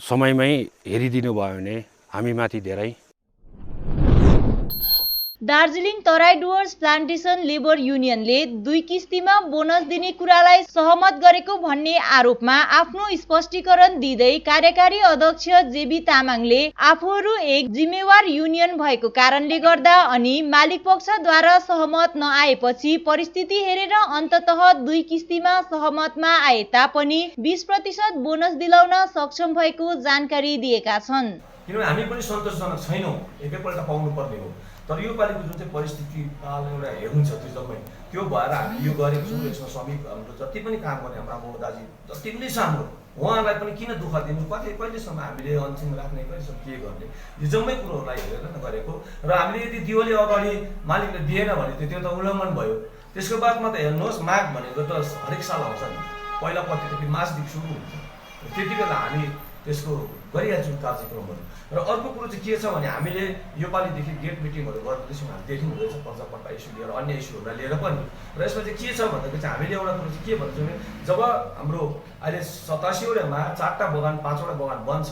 समयमै हेरिदिनु भयो भने हामीमाथि धेरै। दार्जिलिङ तराई डुवर्स प्लान्टेसन लेबर युनियनले 2 किस्तीमा बोनस दिने कुरालाई सहमत गरेको भन्ने आरोपमा आफ्नो स्पष्टीकरण दिँदै कार्यकारी अध्यक्ष जेबी तामाङले आफूहरू एक जिम्मेवार युनियन भएको कारणले गर्दा अनि मालिक पक्षद्वारा सहमत नआएपछि परिस्थिति हेरेर अन्ततः 2 किस्तीमा सहमतमा आए तापनि 20% बोनस दिलाउन सक्षम भएको जानकारी दिएका छन्। किनभने हामी पनि सन्तोषजनक छैनौँ, एकैपल्ट पाउनु पर्ने हो। तर यो पालिको जुन चाहिँ परिस्थिति एउटा हुन्छ त्यो जम्मै त्यो भएर हामी यो गरेको छौँ। यसमा श्रमिक हाम्रो जति पनि काम गर्ने हाम्रो दाजु जति पनि छ हाम्रो उहाँहरूलाई पनि किन दुःख दिनु, कहिलेसम्म हामीले अन्तिम राख्ने, कहिलेसम्म के गर्ने, यो जम्मै कुरोहरूलाई हेरेर नै गरेको। र हामीले यदि दिवाली अगाडि मालिकले दिएन भने त्यो त उल्लङ्घन भयो। त्यसको बादमा त हेर्नुहोस् माघ भनेको त हरेक साल आउँछ नि, पहिला पत्रिका मासदेखि सुरु हुन्छ, त्यति बेला हामी त्यसको गरिहाल्छौँ कार्यक्रमहरू। र अर्को कुरो चाहिँ के छ भने हामीले योपालिदेखि गेट मिटिङहरू गर्दैछौँ, हामी देख्नु हुँदैछ पर्जापट्टा इस्यु लिएर अन्य इस्युहरूलाई लिएर पनि। र यसमा चाहिँ के छ भन्दाखेरि चाहिँ हामीले एउटा कुरो चाहिँ के भन्छौँ भने जब हाम्रो अहिले 87वटामा 4टा बगान 5वटा बगान बन्द छ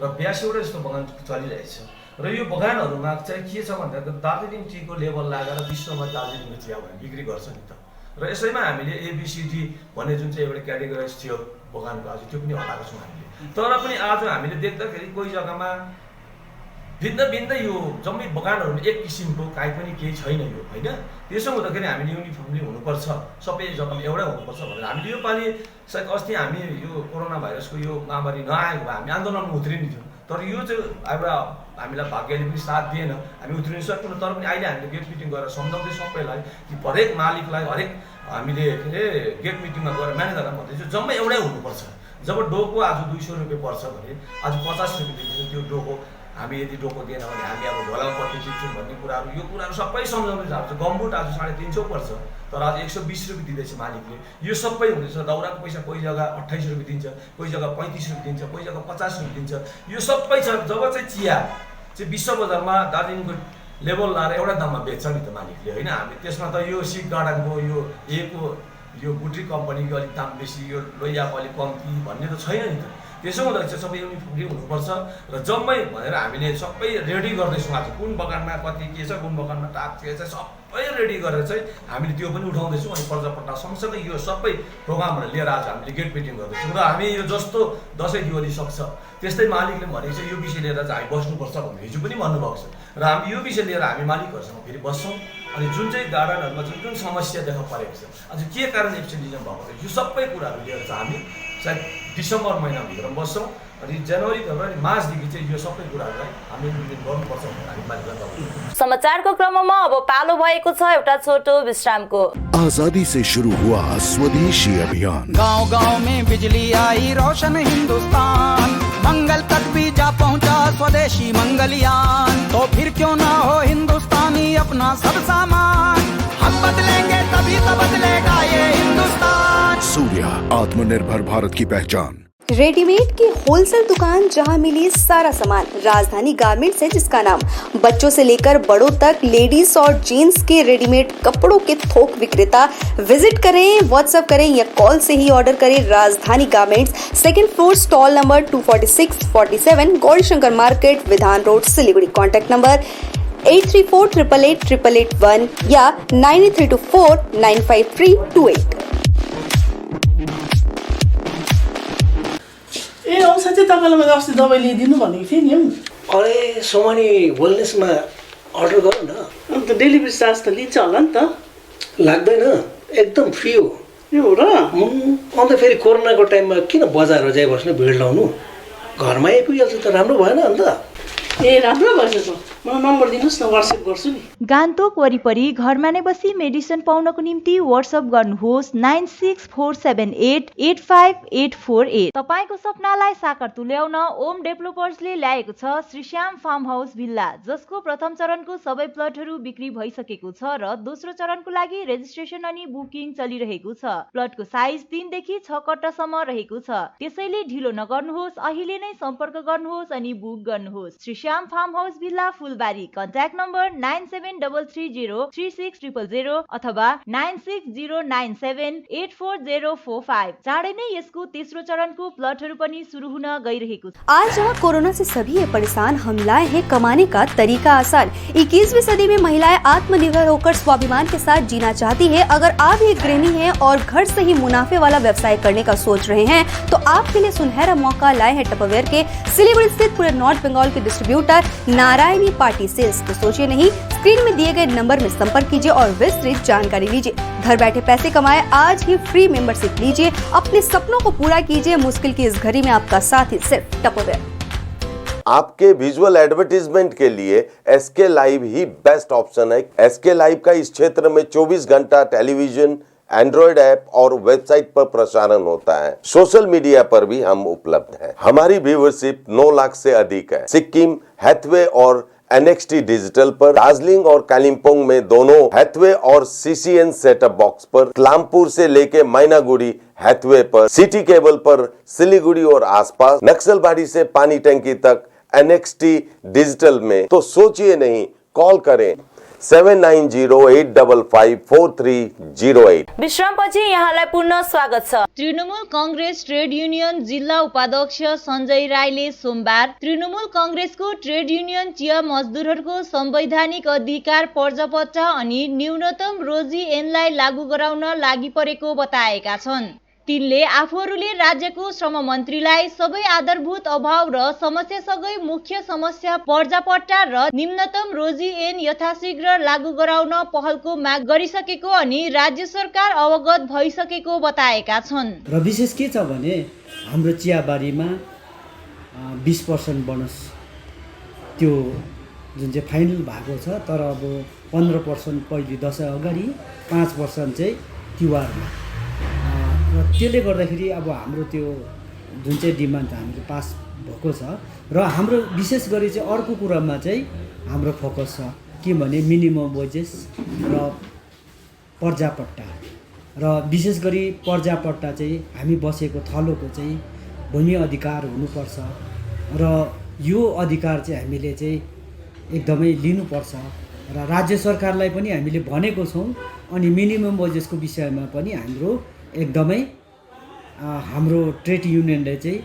र 82वटा जस्तो बगान चलिरहेछ र यो बगानहरूमा चाहिँ के छ भन्दाखेरि दार्जिलिङ टीको लेभल लागेर विश्वमा दार्जिलिङको चिया भने बिक्री गर्छ नि त। र यसैमा हामीले एबिसिडी भन्ने जुन चाहिँ एउटा क्याटेगोराइज थियो बगानको आज त्यो पनि हटाएको छौँ हामीले। तर पनि आज हामीले देख्दाखेरि कोही जग्गामा भिन्न यो जम्मै बगानहरूमा एक किसिमको काहीँ पनि केही छैन यो होइन। त्यसो हुँदाखेरि हामीले युनिफर्मली हुनुपर्छ, सबै जग्गामा एउटै हुनुपर्छ भनेर हामीले यो पालि सायद अस्ति हामी यो कोरोना भाइरसको यो महामारी नआएको भए हामी आन्दोलनमा उत्रिने थियौँ। तर यो चाहिँ एउटा हामीलाई भाग्यले पनि साथ दिएन, हामी उत्रिनु सक्दैनौँ। तर पनि अहिले हामीले गेट मिटिङ गरेर सम्झाउँदै सबैलाई कि हरेक मालिकलाई हरेक हामीले के अरे गेट मिटिङमा गएर म्यानेजरलाई भन्दैछु जम्मै एउटै हुनुपर्छ। जब डोको आज 200 रुपियाँ पर्छ भने आज 50 रुपियाँ दिन्छौँ, त्यो डोको हामी यदि डोको दिएन भने हामी अब ढोलापट्टि दिन्छौँ भन्ने कुराहरू यो कुराहरू सबै सम्झाउँदै जान्छ। गम्बुट आज 350 पर्छ तर आज 120 रुपियाँ दिँदैछ मालिकले, यो सबै हुँदैछ। दाउराको पैसा कोही जग्गा 28 रुपियाँ दिन्छ, कोही जग्गा 35 रुपियाँ दिन्छ, कोही जग्गा 50 रुपियाँ दिन्छ, यो सबै छ। जब चाहिँ चिया चाहिँ विश्व बजारमा दार्जिलिङको लेभल लाएर एउटा दाममा बेच्छ नि त मालिकले होइन। हामी त्यसमा त यो सिक गार्डनको यो यो बुट्री कम्पनीको अलिक दाम बेसी, यो लोहियाको अलिक कम्ती भन्ने त छैन नि त। त्यसो हुँदा चाहिँ सबै युनिफर्मली हुनुपर्छ र जम्मै भनेर हामीले सबै रेडी गर्दैछौँ। आज कुन बगानमा कति के छ, कुन बगानमा टाक के छ, सबै रेडी गरेर चाहिँ हामीले त्यो पनि उठाउँदैछौँ। अनि पर्जापट्टा सँगसँगै यो सबै प्रोग्रामहरू लिएर आज हामीले गेट मिटिङ गर्दैछौँ। र हामी यो जस्तो दसैँ दिवाली सक्छ त्यस्तै मालिकले भनेको चाहिँ यो विषय लिएर चाहिँ हामी बस्नुपर्छ भनेर हिजो पनि भन्नुभएको छ। र हामी यो विषय लिएर हामी मालिकहरूसँग फेरि बस्छौँ। अनि जुन चाहिँ गार्डनहरूमा जुन समस्या देखा परेको छ, आज के कारण एब्सेन्टिजम भएको छ, यो सबै कुराहरू लिएर चाहिँ हामी सायद डिसेम्बर महिनाभित्र बस्छौँ। अनि जनवरी फेब्रुअरी मार्चदेखि चाहिँ यो सबै कुराहरूलाई हामी इम्प्लिमेन्ट गर्नुपर्छ भनेर हामी मालिकलाई। समाचारको क्रममा अब पालो भएको छ एउटा छोटो विश्रामको। आजादी से शुरू हुआ स्वदेशी अभियान, गांव-गांव में बिजली आई रोशन हिंदुस्तान, मंगल तक भी जा पहुंचा स्वदेशी मंगलयान। तो फिर क्यों ना हो हिंदुस्तानी अपना सब सामान, हम बदलेंगे तभी तो बदलेगा ये हिंदुस्तान। सूर्या, आत्मनिर्भर भारत की पहचान। रेडीमेड की होलसेल दुकान जहां मिली सारा सामान, राजधानी गारमेंट्स है जिसका नाम। बच्चों से लेकर बड़ों तक लेडीज और जेंट्स के रेडीमेड कपड़ों के थोक विक्रेता। विजिट करें, व्हाट्सएप करें या कॉल से ही ऑर्डर करें। राजधानी garments, 2nd floor, stall number 246-47, Gaurishankar market, विधान रोड, सिलीगुड़ी। कॉन्टैक्ट नंबर 8348888881 या 9324953328। ए औषध चाहिँ तपाईँलाई मैले अस्ति दबाई ल्याइदिनु भनेको थिएँ नि। अरे सोमानी वेलनेसमा अर्डर गरौँ न। अन्त डेलिभरी चार्ज त लिन्छ होला नि त? लाग्दैन, एकदम फ्री हो। यो हो र? अन्त फेरि कोरोनाको टाइममा किन बजारहरू जाइबस्नु भिड लाउनु, घरमै आइपुगिहाल्छ त राम्रो भएन अन्त ए राम्रो भएछ त मलाई नम्बर दिनुहोस् न वाट्सएप गर्छु नि गान्तोक वरिपरि घरमा नै बसी मेडिसिन पाउनको निम्ति वाट्सएप गर्नुहोस् 9647885848। तपाईको सपनालाई साकार तुल्याउन ओम डेभलपर्सले ल्याएको छ श्रीश्याम फार्म हाउस भिल्ला, जसको प्रथम चरणको सबै प्लटहरू बिक्री भइसकेको छ र दोस्रो चरणको लागि रेजिस्ट्रेसन अनि बुकिङ चलिरहेको छ। प्लटको साइज 3 देखि 6 कट्टासम्म रहेको छ, त्यसैले ढिलो नगर्नुहोस्, अहिले नै सम्पर्क गर्नुहोस् अनि बुक गर्नुहोस्। श्रीश्याम फार्म हाउस भिल्ला फुलबारी। कन्ट्याक्ट नम्बर 9733036000 अथवा 9609784045। चाँडै नै यसको तेस्रो चरणको प्लटहरू पनि सुरु हुन गइरहेको छ। आज जहाँ कोरोना से सभी है परेशान, हम लाए हैं कमाने का तरीका आसान। 21वीं सदी में महिलाएं आत्मनिर्भर होकर स्वाभिमान के साथ जीना चाहती है। अगर आप एक गृहिणी हैं और घर से ही मुनाफे वाला व्यवसाय करने का सोच रहे हैं तो आपके लिए सुनहरा मौका लाए हैं टपरवेयर के सिलीगुड़ी स्थित पूरे नॉर्थ बंगाल के डिस्ट्रीब्यूटर नारायणी पार्टी सेल्स। तो सोचिए नहीं, स्क्रीन में दिए गए नंबर में संपर्क कीजिए और विस्तृत जानकारी लीजिए। घर बैठे पैसे कमाए, आज ही फ्री मेंबरशिप लीजिए, अपने सपनों को पूरा कीजिए। मुश्किल की इस घड़ी में आपका साथ ही सिर्फ टपरवेयर। आपके विजुअल एडवर्टीजमेंट के लिए एसके लाइव ही बेस्ट ऑप्शन है। एसके लाइव का इस क्षेत्र में 24 घंटा टेलीविजन, एंड्रॉइड ऐप और वेबसाइट पर प्रसारण होता है। सोशल मीडिया पर भी हम उपलब्ध हैं। हमारी व्यूअरशिप 9 लाख से अधिक है। सिक्किम, हैथवे और NXT डिजिटल पर, दार्जिलिंग और कालिम्पोंग में दोनों हैथवे और CCN सेटअप बॉक्स पर, क्लामपुर से लेके मैनागुड़ी हैथवे पर, सिटी केबल पर सिलीगुड़ी और आसपास, नक्सलबाड़ी से पानी टंकी तक NXT डिजिटल में। तो सोचिए नहीं, कॉल करें 7908554308। विश्रामपछि यहाँलाई पुनः स्वागत छ। तृणमूल कांग्रेस ट्रेड युनियन जिल्ला उपाध्यक्ष सञ्जय राईले सोमबार तृणमूल कांग्रेसको ट्रेड युनियन चिया मजदुरहरूको संवैधानिक अधिकार पर्जापट्टा अनि न्यूनतम रोजी ऐनलाई लागू गराउन लागि परेको बताएका छन्। तिनले आफूहरूले राज्यको श्रम मन्त्रीलाई सबै आधारभूत अभाव र समस्यासँगै मुख्य समस्या पर्जापट्टा र निम्नतम रोजी ऐन यथाशीघ्र लागू गराउन पहलको माग गरिसकेको अनि राज्य सरकार अवगत भइसकेको बताएका छन्। र विशेष के छ भने हाम्रो चियाबारीमा 20% बोनस त्यो जुन चाहिँ फाइनल भएको छ, तर अब 15% पहिले दशैँ अगाडि, 5% चाहिँ तिहारमा। र त्यसले गर्दाखेरि अब हाम्रो त्यो जुन चाहिँ डिमान्ड हामीले पास भएको छ र हाम्रो विशेष गरी चाहिँ अर्को कुरामा चाहिँ हाम्रो फोकस छ के भने मिनिमम वेजेस र पर्जापट्टा। र विशेष गरी पर्जापट्टा चाहिँ हामी बसेको थलोको चाहिँ भूमि अधिकार हुनुपर्छ र यो अधिकार चाहिँ हामीले चाहिँ एकदमै लिनुपर्छ र राज्य सरकारलाई पनि हामीले भनेको छौँ। अनि मिनिमम वेजेसको विषयमा पनि हाम्रो एकदमै हाम्रो ट्रेड युनियनले चाहिँ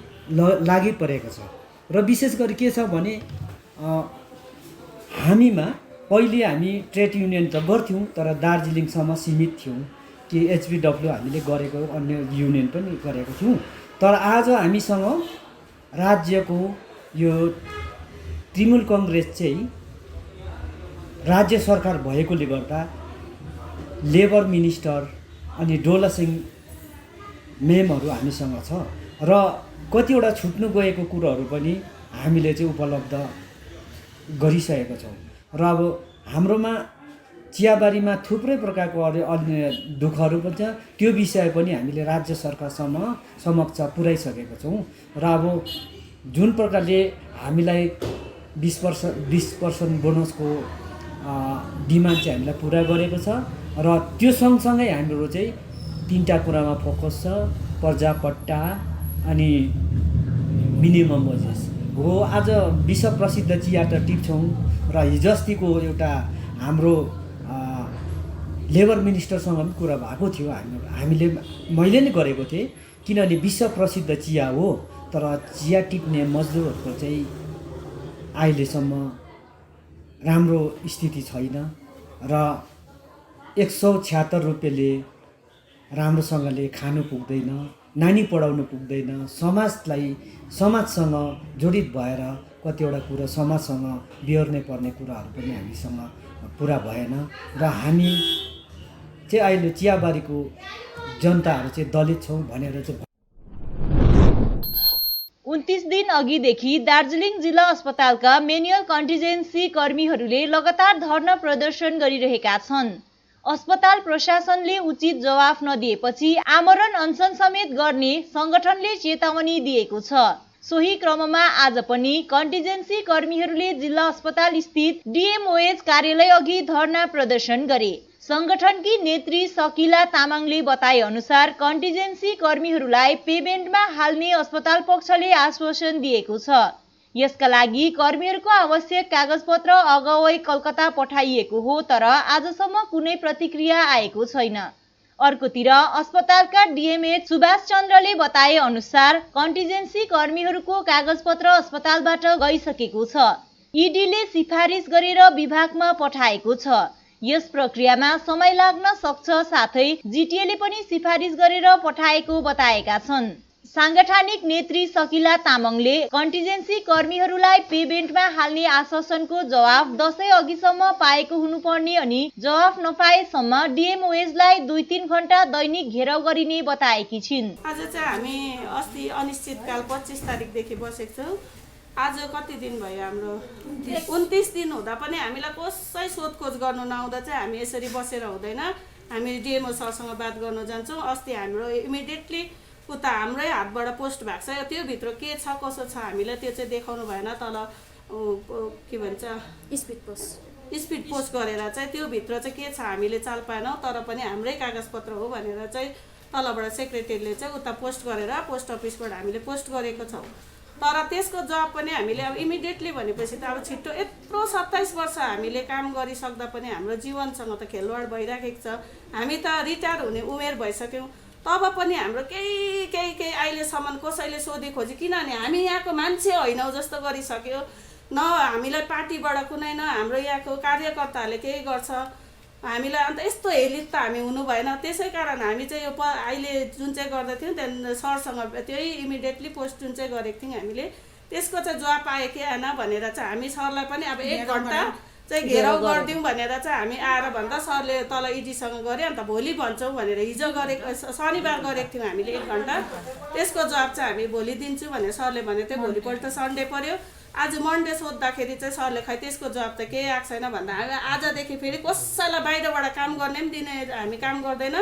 लागि परेको छ। र विशेष गरी के छ भने हामीमा पहिले हामी ट्रेड युनियन त गर्थ्यौँ, तर दार्जिलिङसम्म सीमित थियौँ कि HBW हामीले गरेको, अन्य युनियन पनि गरेको थियौँ। तर आज हामीसँग राज्यको यो तृणमूल कांग्रेस चाहिँ राज्य सरकार भएकोले गर्दा लेबर मिनिस्टर अनि डोला सिंह मेमहरू हामीसँग छ र कतिवटा छुट्नु गएको कुराहरू पनि हामीले चाहिँ उपलब्ध गरिसकेका छौँ। र अब हाम्रोमा चियाबारीमा थुप्रै प्रकारको अन्य दुःखहरू पनि छ, त्यो विषय पनि हामीले राज्य सरकारसम्म समक्ष पुर्याइसकेका छौँ। र अब जुन प्रकारले हामीलाई 20% बोनसको डिमान्ड चाहिँ हामीलाई पुरा गरेको छ र त्यो सँगसँगै हाम्रो चाहिँ 3टा कुरामा फोकस छ, पर्जापट्टा अनि मिनिमम वेजेस हो। आज विश्व प्रसिद्ध चिया त टिप्छौँ र हिजो अस्तिको एउटा हाम्रो लेबर मिनिस्टरसँग पनि कुरा भएको थियो, मैले नै गरेको थिएँ, किनभने विश्व प्रसिद्ध चिया हो। तर चिया टिप्ने मजदुरहरूको चाहिँ अहिलेसम्म राम्रो स्थिति छैन र 176 रुपियाँले राम्रोसँगले खानु पुग्दैन, नानी पढाउनु पुग्दैन, समाजसँग जडित भएर कतिवटा कुरा समाजसँग बिहोर्नै पर्ने कुराहरू पनि हामीसँग पुरा भएन। र हामी चाहिँ अहिले चियाबारीको जनताहरू चाहिँ दलित छौँ भनेर चाहिँ 29 दिन अघिदेखि दार्जिलिङ जिल्ला अस्पतालका मेन्युअल कन्टिजेन्सी कर्मीहरूले लगातार धरना प्रदर्शन गरिरहेका छन्। अस्पताल प्रशासनले उचित जवाफ नदिएपछि आमरण अनसन समेत गर्ने संगठनले चेतावनी दिएको छ। सोही क्रममा आज पनि कन्टिजेन्सी कर्मीहरूले जिल्ला अस्पताल स्थित DMOH कार्यालय अघि धरना प्रदर्शन गरे। संगठनकी नेत्री सकिला तामाङले बताए अनुसार कन्टिजेन्सी कर्मीहरूलाई पेमेन्टमा हाल्ने अस्पताल पक्षले आश्वासन दिएको छ। यसका लागि कर्मीहरूको आवश्यक कागजपत्र अगावै कलकत्ता पठाइएको हो, तर आजसम्म कुनै प्रतिक्रिया आएको छैन। अर्कोतिर अस्पतालका DMH सुभाष चन्द्रले बताए अनुसार कन्टिजेन्सी कर्मीहरूको कागजपत्र अस्पतालबाट गइसकेको छ। ED ले सिफारिस गरेर विभागमा पठाएको छ। यस प्रक्रियामा समय लाग्न सक्छ, साथै GTA ले पनि सिफारिस गरेर पठाएको बताएका छन्। सांगठनिक नेत्री सकिला तामाङले कन्टिजेन्सी कर्मीहरूलाई पेमेन्टमा हाल्ने आश्वासनको जवाफ दशैं अघिसम्म पाएको हुनुपर्ने अनि जवाफ नपाएसम्म DMOH लाई 2-3 घण्टा दैनिक घेराउ गरिने बताएकी छिन्। आज चाहिँ हामी अस्ति अनिश्चितकाल 25 तारिकदेखि बसेको छौँ। आज कति दिन भयो हाम्रो 29 दिन हुँदा पनि हामीलाई कसै सोधखोज गर्नु नआउँदा चाहिँ हामी यसरी बसेर हुँदैन। हामी DMO सरसँग बात गर्न जान्छौँ। अस्ति हाम्रो इमिडिएटली उता हाम्रै हातबाट पोस्ट भएको छ, त्यो भित्र के छ कसो छ हामीलाई त्यो चाहिँ देखाउनु भएन। तल के भन्छ स्पिड पोस्ट गरेर चाहिँ त्यो भित्र चाहिँ के छ हामीले चाल पाएनौँ, तर पनि हाम्रै कागजपत्र हो भनेर चाहिँ तलबाट सेक्रेटरीले चाहिँ उता पोस्ट गरेर पोस्ट अफिसबाट हामीले पोस्ट गरेको छौँ। तर त्यसको जवाब पनि हामीले अब इमिडिएटली भनेपछि त अब छिट्टो यत्रो 27 वर्ष हामीले काम गरिसक्दा पनि हाम्रो जीवनसँग त खेलवाड भइराखेको छ। हामी त रिटायर हुने उमेर भइसक्यौँ, तब पनि हाम्रो केही अहिलेसम्म कसैले सोधी खोजी, किनभने हामी यहाँको मान्छे होइनौँ जस्तो गरिसक्यो। न हामीलाई पार्टीबाट कुनै न हाम्रो यहाँको कार्यकर्ताहरूले केही गर्छ हामीलाई, अन्त यस्तो हेलित त हामी हुनु भएन। त्यसै कारण हामी चाहिँ यो अहिले जुन चाहिँ गर्दैथ्यौँ त्यहाँदेखि सरसँग त्यही इमिडिएटली पोस्ट जुन चाहिँ गरेको थियौँ हामीले त्यसको चाहिँ जवाब पाए कि आएन भनेर चाहिँ हामी सरलाई पनि अब 1 घण्टा चाहिँ घेराउ गरिदिउँ भनेर चाहिँ हामी आएर भन्दा सरले तल EDसँग गऱ्यो। अन्त भोलि भन्छौँ भनेर हिजो गरेको शनिबार गरेको थियौँ हामीले 1 घण्टा, त्यसको जवाब चाहिँ हामी भोलि दिन्छु भनेर सरले भनेको थियो। भोलिपल्ट सन्डे पर्यो, आज मन्डे सोद्धाखेरि चाहिँ सरले खै त्यसको जवाब त केही आएको छैन भन्दा हामी आजदेखि फेरि कसैलाई बाहिरबाट काम गर्ने पनि दिने हामी काम गर्दैन।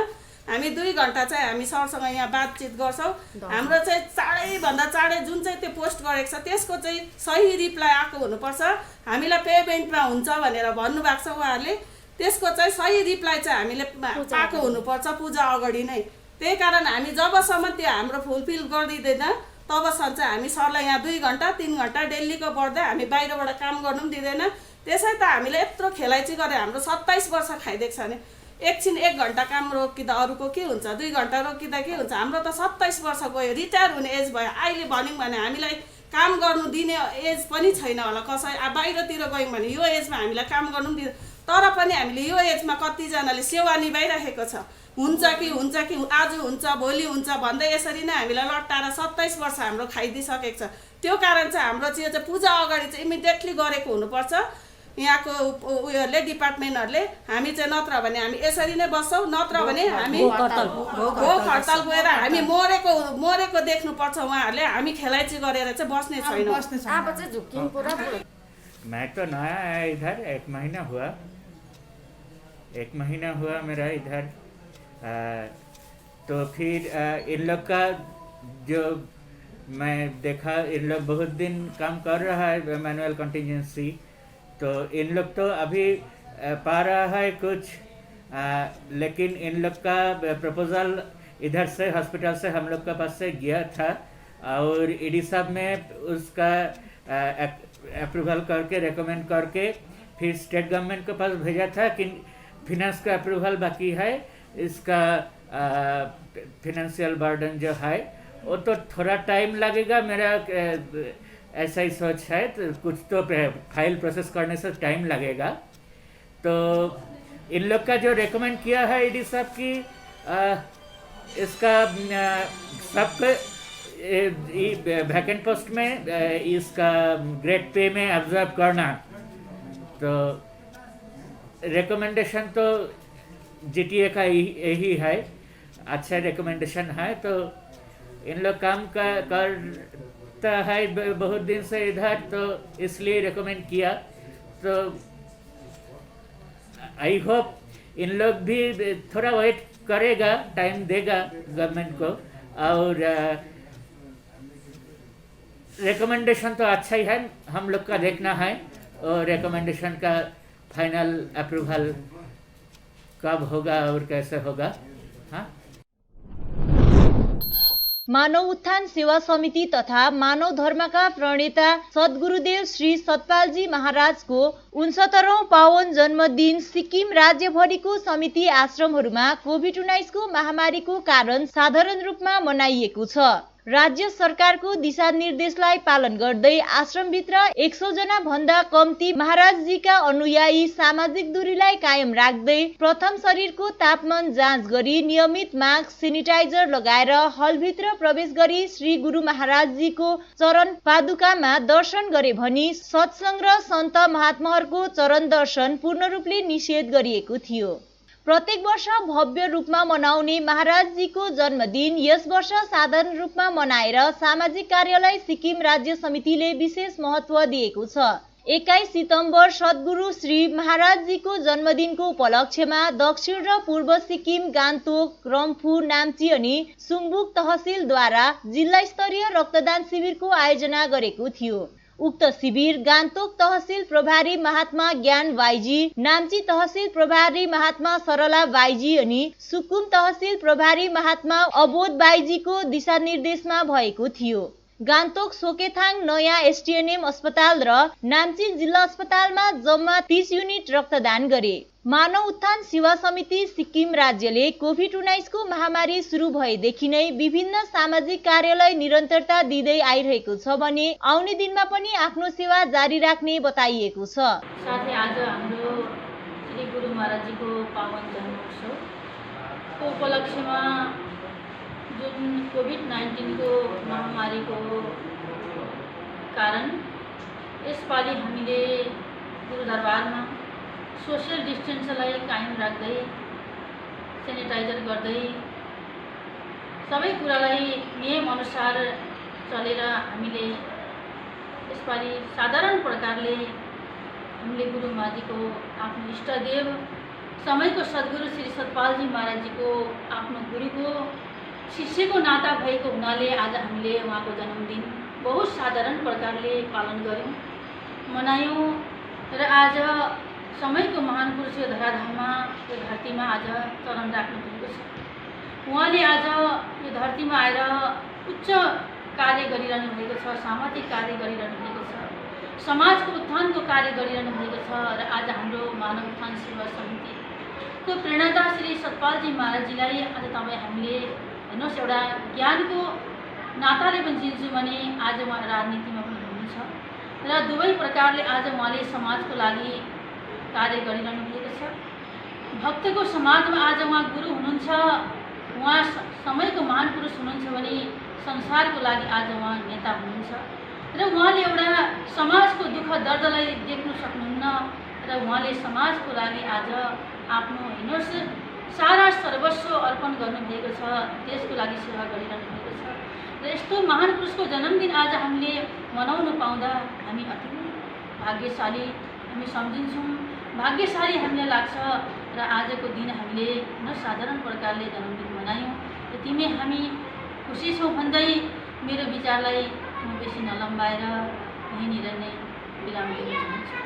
हामी 2 घण्टा चाहिँ हामी सरसँग यहाँ बातचित गर्छौँ। हाम्रो चाहिँ चाँडैभन्दा चाँडै जुन चाहिँ त्यो पोस्ट गरेको छ त्यसको चाहिँ सही रिप्लाई आएको हुनुपर्छ। हामीलाई पेमेन्टमा हुन्छ भनेर भन्नुभएको छ उहाँहरूले, त्यसको चाहिँ सही रिप्लाई चाहिँ हामीले पाएको हुनुपर्छ पूजा अगाडि नै। त्यही कारण हामी जबसम्म त्यो हाम्रो फुलफिल गरिदिँदैन तबसम्म चाहिँ हामी सरलाई यहाँ 2 घण्टा 3 घण्टा डेलीको बढ्दै हामी बाहिरबाट काम गर्नु पनि दिँदैन। त्यसै त हामीले यत्रो खेलाइची गरे हाम्रो 27 वर्ष खाइदिएको छ भने एकछिन 1 घण्टा काम रोकिँदा अरूको के हुन्छ, 2 घण्टा रोकिँदा के हुन्छ। हाम्रो त 27 वर्ष गयो, रिटायर हुने एज भयो। अहिले भन्यौँ भने हामीलाई काम गर्नु दिने एज पनि छैन होला। कसै बाहिरतिर गयौँ भने यो एजमा हामीलाई काम गर्नु पनि दिँदैन, तर पनि हामीले यो एजमा कतिजनाले सेवा निभाइराखेको छ। हुन्छ कि आज हुन्छ भोलि हुन्छ भन्दै यसरी नै हामीलाई लट्टाएर 27 वर्ष हाम्रो खाइदिइसकेको छ। त्यो कारण चाहिँ हाम्रो चाहिँ पूजा अगाडि चाहिँ इमिडिएटली गरेको हुनुपर्छ यहाँको उयोहरूले डिपार्टमेन्टहरूले। हामी चाहिँ नत्र भने हामी यसरी नै बस्छौँ, नत्र भने हामी भोक हडताल गएर हामी मरेको देख्नुपर्छ उहाँहरूले। हामी खेलाइची गरेर चाहिँ बस्ने छैनौँ। मैं तो नया आया इधर, 1 महीना हुआ मेरा इधर। तो फिर इन लोग का जो मैं देखा, इन लोग बहुत दिन काम कर रहा है मैनुअल कंटिजेंसी। तो इन लोग तो अभी पा रहा है कुछ, लेकिन इन लोग का प्रपोजल इधर से हॉस्पिटल से हम लोग के पास से गया था और ED साहब में उसका अप्रूवल करके रेकमेंड करके फिर स्टेट गवर्नमेंट के पास भेजा था कि फिनेंस का अप्रूवल बाकी है, इसका फिनेंशियल बर्डन जो है वो तो थोड़ा टाइम लगेगा। मेरा ऐसा ही सोच है, तो कुछ तो फाइल प्रोसेस करने से टाइम लगेगा। तो इन लोग का जो रेकमेंड किया है ED साहब की इसका सबके वैकेंट पोस्ट में इसका ग्रेड पे में ऑब्जर्व करना। तो रिकमेंडेशन तो GTA का यही है, अच्छा रिकमेंडेशन है। तो इन लोग काम कर आवश्यकता है बहुत दिन से इधर, तो इसलिए रेकमेंड किया। तो आई होप इन लोग भी थोड़ा वेट करेगा, टाइम देगा गवर्नमेंट को। और रिकमेंडेशन तो अच्छा ही है, हम लोग का देखना है और रिकमेंडेशन का फाइनल अप्रूवल कब होगा और कैसे होगा। हाँ, मानव उत्थान सेवा समिति तथा मानव धर्मका प्रणेता सद्गुरुदेव श्री सतपालजी महाराजको 69औं पावन जन्मदिन सिक्किम राज्यभरिको समिति आश्रमहरूमा कोभिड-19 को महामारीको कारण साधारण रूपमा मनाइएको छ। राज्य सरकारको दिशानिर्देशलाई पालन गर्दै आश्रमभित्र 100 जना भन्दा कम्ती महाराजजीका अनुयायी सामाजिक दूरीलाई कायम राख्दै प्रथम शरीरको तापमान जाँच गरी नियमित मास्क सेनिटाइजर लगाएर हलभित्र प्रवेश गरी श्री गुरु महाराजजीको चरण पादुकामा दर्शन गरे भनी सत्संग र सन्त महात्माहरूको चरण दर्शन पूर्ण रूपले निषेध गरिएको थियो। प्रत्येक वर्ष भव्य रूपमा मनाउने महाराजजीको जन्मदिन यस वर्ष साधारण रूपमा मनाएर सामाजिक कार्यलाई सिक्किम राज्य समितिले विशेष महत्व दिएको छ। 21 सितम्बर सद्गुरु श्री महाराजजीको जन्मदिनको उपलक्ष्यमा दक्षिण र पूर्व सिक्किम गान्तोक, रम्फू, नाम्ची अनि सुम्बुक तहसिलद्वारा जिल्ला स्तरीय रक्तदान शिविरको आयोजना गरेको थियो। उक्त शिविर गान्तोक तहसिल प्रभारी महात्मा ज्ञान वाइजी, नाम्ची तहसिल प्रभारी महात्मा सरला वाइजी अनि सुकुम तहसिल प्रभारी महात्मा अबोध बाइजीको दिशानिर्देशमा भएको थियो। गान्तोक सोकेथाङ नयाँ एसटीएनएम अस्पताल र नाम्ची जिल्ला अस्पतालमा जम्मा 30 युनिट रक्तदान गरे। मानव उत्थान सेवा समिति सिक्किम राज्यले कोभिड-19 को महामारी सुरु भएदेखि नै विभिन्न सामाजिक कार्यलाई निरन्तरता दिँदै आइरहेको छ भने आउने दिनमा पनि आफ्नो सेवा जारी राख्ने बताइएको छ। साथै आज हाम्रो श्री गुरु महाराजजीको पावन जन्मोत्सवको उपलक्ष्यमा जुन कोभिड-19 को महामारीको कारण यसपालि हामीले गुरु दरबारमा सोशल डिस्टेन्सलाई कायम राख्दै सेनिटाइजर गर्दै सबै कुरालाई नियम अनुसार चलेर हामीले यसपालि साधारण प्रकारले हामीले गुरु महाराजजीको आफ्नो इष्टदेव समयको सद्गुरु श्री सतपालजी महाराजजीको आफ्नो गुरुको शिष्यको नाता भएको हुनाले आज हामीले उहाँको जन्मदिन बहुत साधारण प्रकारले पालन गर्यौं, मनायौं र आज समयको महान पुरुषको धराधाममा यो धरतीमा आज चरण राख्नु भएको छ। उहाँले आज यो धरतीमा आएर उच्च कार्य गरिरहनु भएको छ, सामाजिक कार्य गरिरहनु भएको छ, समाजको उत्थानको कार्य गरिरहनु भएको छ र आज हाम्रो मानव उत्थान सेवा समितिको प्रेरणादाता श्री सतपालजी महाराजजीलाई आज तपाईँ हामीले हेर्नुहोस् एउटा ज्ञानको नाताले पनि चिन्छु भने आज उहाँ राजनीतिमा पनि हुनुहुन्छ र दुवै प्रकारले आज उहाँले समाजको लागि कार्य गरिरहनु भएको छ। भक्तको समाजमा आज उहाँ गुरु हुनुहुन्छ, उहाँ समयको महान पुरुष हुनुहुन्छ भने संसारको लागि आज उहाँ नेता हुनुहुन्छ र उहाँले एउटा समाजको दुःख दर्दलाई देख्न सक्नुहुन्न र उहाँले समाजको लागि आज आफ्नो हेर्नुहोस् सारा सर्वस्व अर्पण गर्नुभएको छ, देशको लागि सेवा गरिरहनु भएको छ र यस्तो महान पुरुषको जन्मदिन आज हामीले मनाउन पाउँदा हामी अति नै भाग्यशाली हामी सम्झिन्छौँ, भाग्यशाली हामीलाई लाग्छ र आजको दिन हामीले साधारण प्रकारले जन्मदिन मनायौँ। यतिमै हामी खुसी छौँ भन्दै मेरो विचारलाई म बेसी नलम्बाएर यहीँनिर नै विराम दिन चाहन्छु।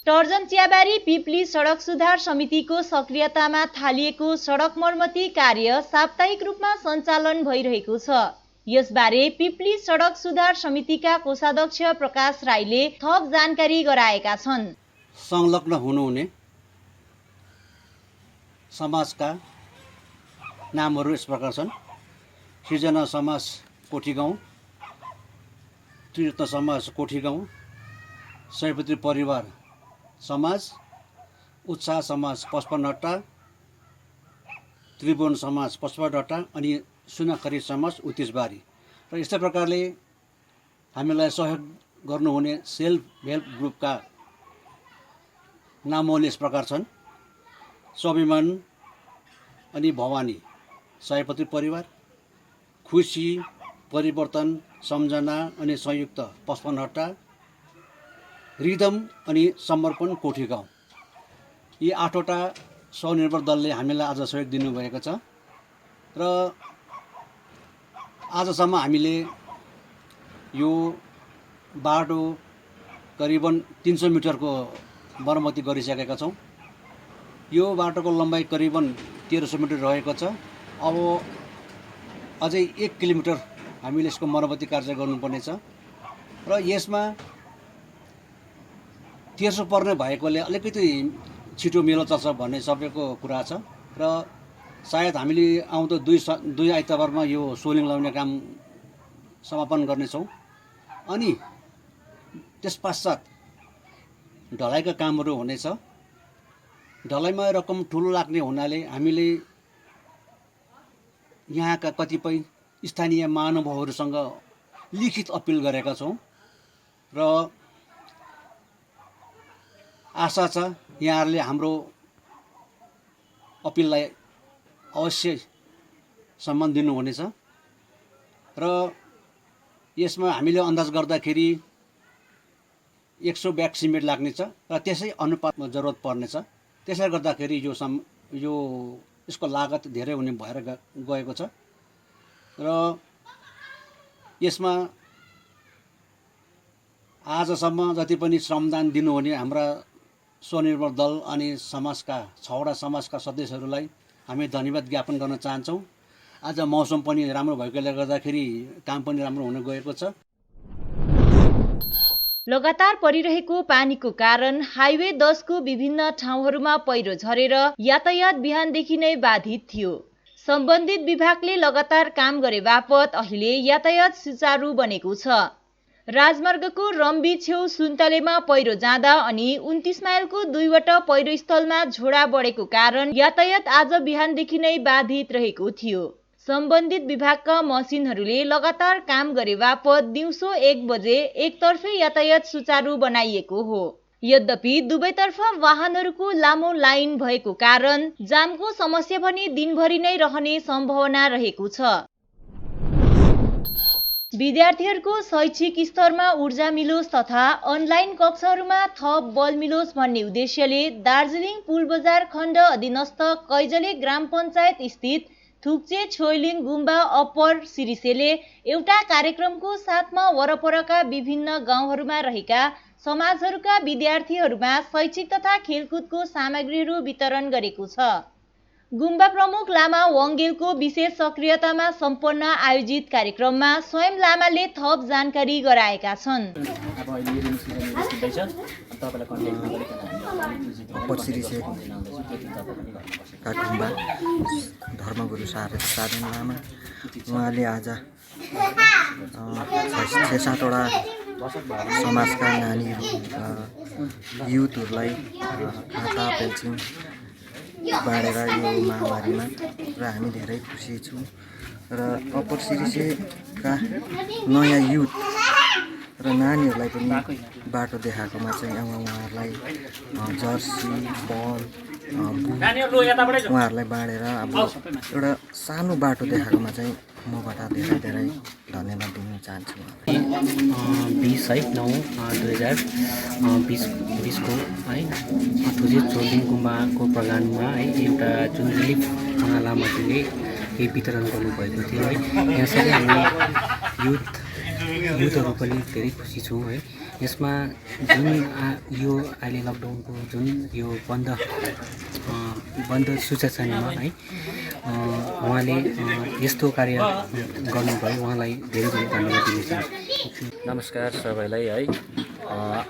टर्जन चियाबारी पिप्ली सडक सुधार समितिको सक्रियतामा थालिएको सडक मर्मती कार्य साप्ताहिक रूपमा सञ्चालन भइरहेको छ। यसबारे पिप्ली सडक सुधार समितिका कोषाध्यक्ष प्रकाश राईले थप जानकारी गराएका छन्। संलग्न हुनुहुने समाजका नामहरू यस प्रकार छन्: सृजना समाज कोठीगाउँ, तीर्थ समाज कोठीगाउँ, सयपत्री परिवार समाज, उत्साह समाज पचपन्नहट्टा, त्रिभुवन समाज पचपन्नहट्टा अनि सुनाखरी समाज उत्तिसबारी। र यस्तै प्रकारले हामीलाई सहयोग गर्नुहुने सेल्फ हेल्प ग्रुपका नामौली यस प्रकार छन्: स्वाभिमान अनि भवानी सयपत्री परिवार, खुसी परिवर्तन, सम्झना अनि संयुक्त 55 हट्टा, रिदम अनि समर्पण कोठी गाउँ, यी 8वटा स्वनिर्भर दलले हामीलाई आज सहयोग दिनुभएको छ र आजसम्म हामीले यो बाटो करिबन 300 मिटरको मर्मती गरिसकेका छौँ। यो बाटोको लम्बाइ करिबन 1300 मिटर रहेको छ। अब अझै 1 किलोमिटर हामीले यसको मर्मती कार्य गर्नुपर्नेछ र यसमा तेर्सो पर्ने भएकोले अलिकति छिटो मेलो चल्छ भन्ने सबैको कुरा छ र सायद हामीले आउँदो दुई आइतबारमा यो सोलिङ लाउने काम समापन गर्नेछौँ। अनि त्यस पश्चात ढलाइका कामहरू हुनेछ। ढलाइमा रकम ठुलो लाग्ने हुनाले हामीले यहाँका कतिपय स्थानीय महानुभावहरूसँग लिखित अपिल गरेका छौँ र आशा छ यहाँहरूले हाम्रो अपिललाई अवश्य सम्मान दिनुहुनेछ र यसमा हामीले अन्दाज गर्दाखेरि 100 ब्याग सिमेन्ट लाग्नेछ र त्यसै अनुपातमा जरुरत पर्नेछ। त्यसले गर्दाखेरि यसको लागत धेरै हुने भएर गएको छ र यसमा आजसम्म जति पनि श्रमदान दिनुहुने हाम्रा स्वनिर्भर दल अनि समाजका 6वटा समाजका सदस्यहरूलाई हामी धन्यवाद ज्ञापन गर्न चाहन्छौँ। आज मौसम पनि राम्रो भएकोले गर्दाखेरि काम पनि राम्रो हुन गएको छ। लगातार परिरहेको पानीको कारण हाइवे 10 को विभिन्न ठाउँहरूमा पहिरो झरेर यातायात बिहानदेखि नै बाधित थियो। सम्बन्धित विभागले लगातार काम गरे बापत अहिले यातायात सुचारू बनेको छ। राजमार्गको रम्बी छेउ सुन्तलेमा पहिरो जाँदा अनि 29 माइलको 2वटा पहिरो स्थलमा झोडा बढेको कारण यातायात आज बिहानदेखि नै बाधित रहेको थियो। सम्बन्धित विभागका मसिनहरूले लगातार काम गरे बापत दिउँसो 1 बजे एकतर्फे यातायात सुचारू बनाइएको हो। यद्यपि दुवैतर्फ वाहनहरूको लामो लाइन भएको कारण जामको समस्या पनि दिनभरि नै रहने सम्भावना रहेको छ। विद्यार्थीहरूको शैक्षिक स्तरमा ऊर्जा मिलोस् तथा अनलाइन कक्षाहरूमा थप बल मिलोस् भन्ने उद्देश्यले दार्जिलिङ पुलबजार खण्ड अधीनस्थ कैजले ग्राम पञ्चायत स्थित थुक्चे छोइलिङ गुम्बा अप्पर सिरिसेले एउटा कार्यक्रमको साथमा वरपरका विभिन्न गाउँहरूमा रहेका समाजहरूका विद्यार्थीहरूमा शैक्षिक तथा खेलकुदको सामग्रीहरू वितरण गरेको छ। गुम्बा प्रमुख लामा वाङ्गेलको विशेष सक्रियतामा सम्पन्न आयोजित कार्यक्रममा स्वयं लामाले थप जानकारी गराएका छन्। गुम्बा धर्मगुरु साधन लामा उहाँले आज 6-7वटा समाजका नानीहरू युथहरूलाई खाता पेन्सिल बाँडेर यो महामारीमा र हामी धेरै खुसी छौँ र अप्पर सिरिसेका नयाँ युथ र नानीहरूलाई पनि बाटो देखाएकोमा चाहिँ अब उहाँहरूलाई जर्सी बल उहाँहरूलाई बाँडेर अब एउटा सानो बाटो देखाएकोमा चाहिँ मबाट धेरै धेरै धन्यवाद दिन चाहन्छु। 20/9/2020 को है थुक्चे छोइलिङ गुम्बाको प्रधानमा है एउटा जुन रिलिफ लामाजीले केही वितरण गर्नुभएको थियो है। यहाँ सबै हामी युथहरू पनि धेरै खुसी छौँ है। यसमा जुन यो अहिले लकडाउनको जुन यो बन्द सिचुएसनमा है उहाँले यस्तो कार्य गर्नुभयो, उहाँलाई धेरै धेरै धन्यवाद दिन चाहन्छु। नमस्कार सबैलाई है।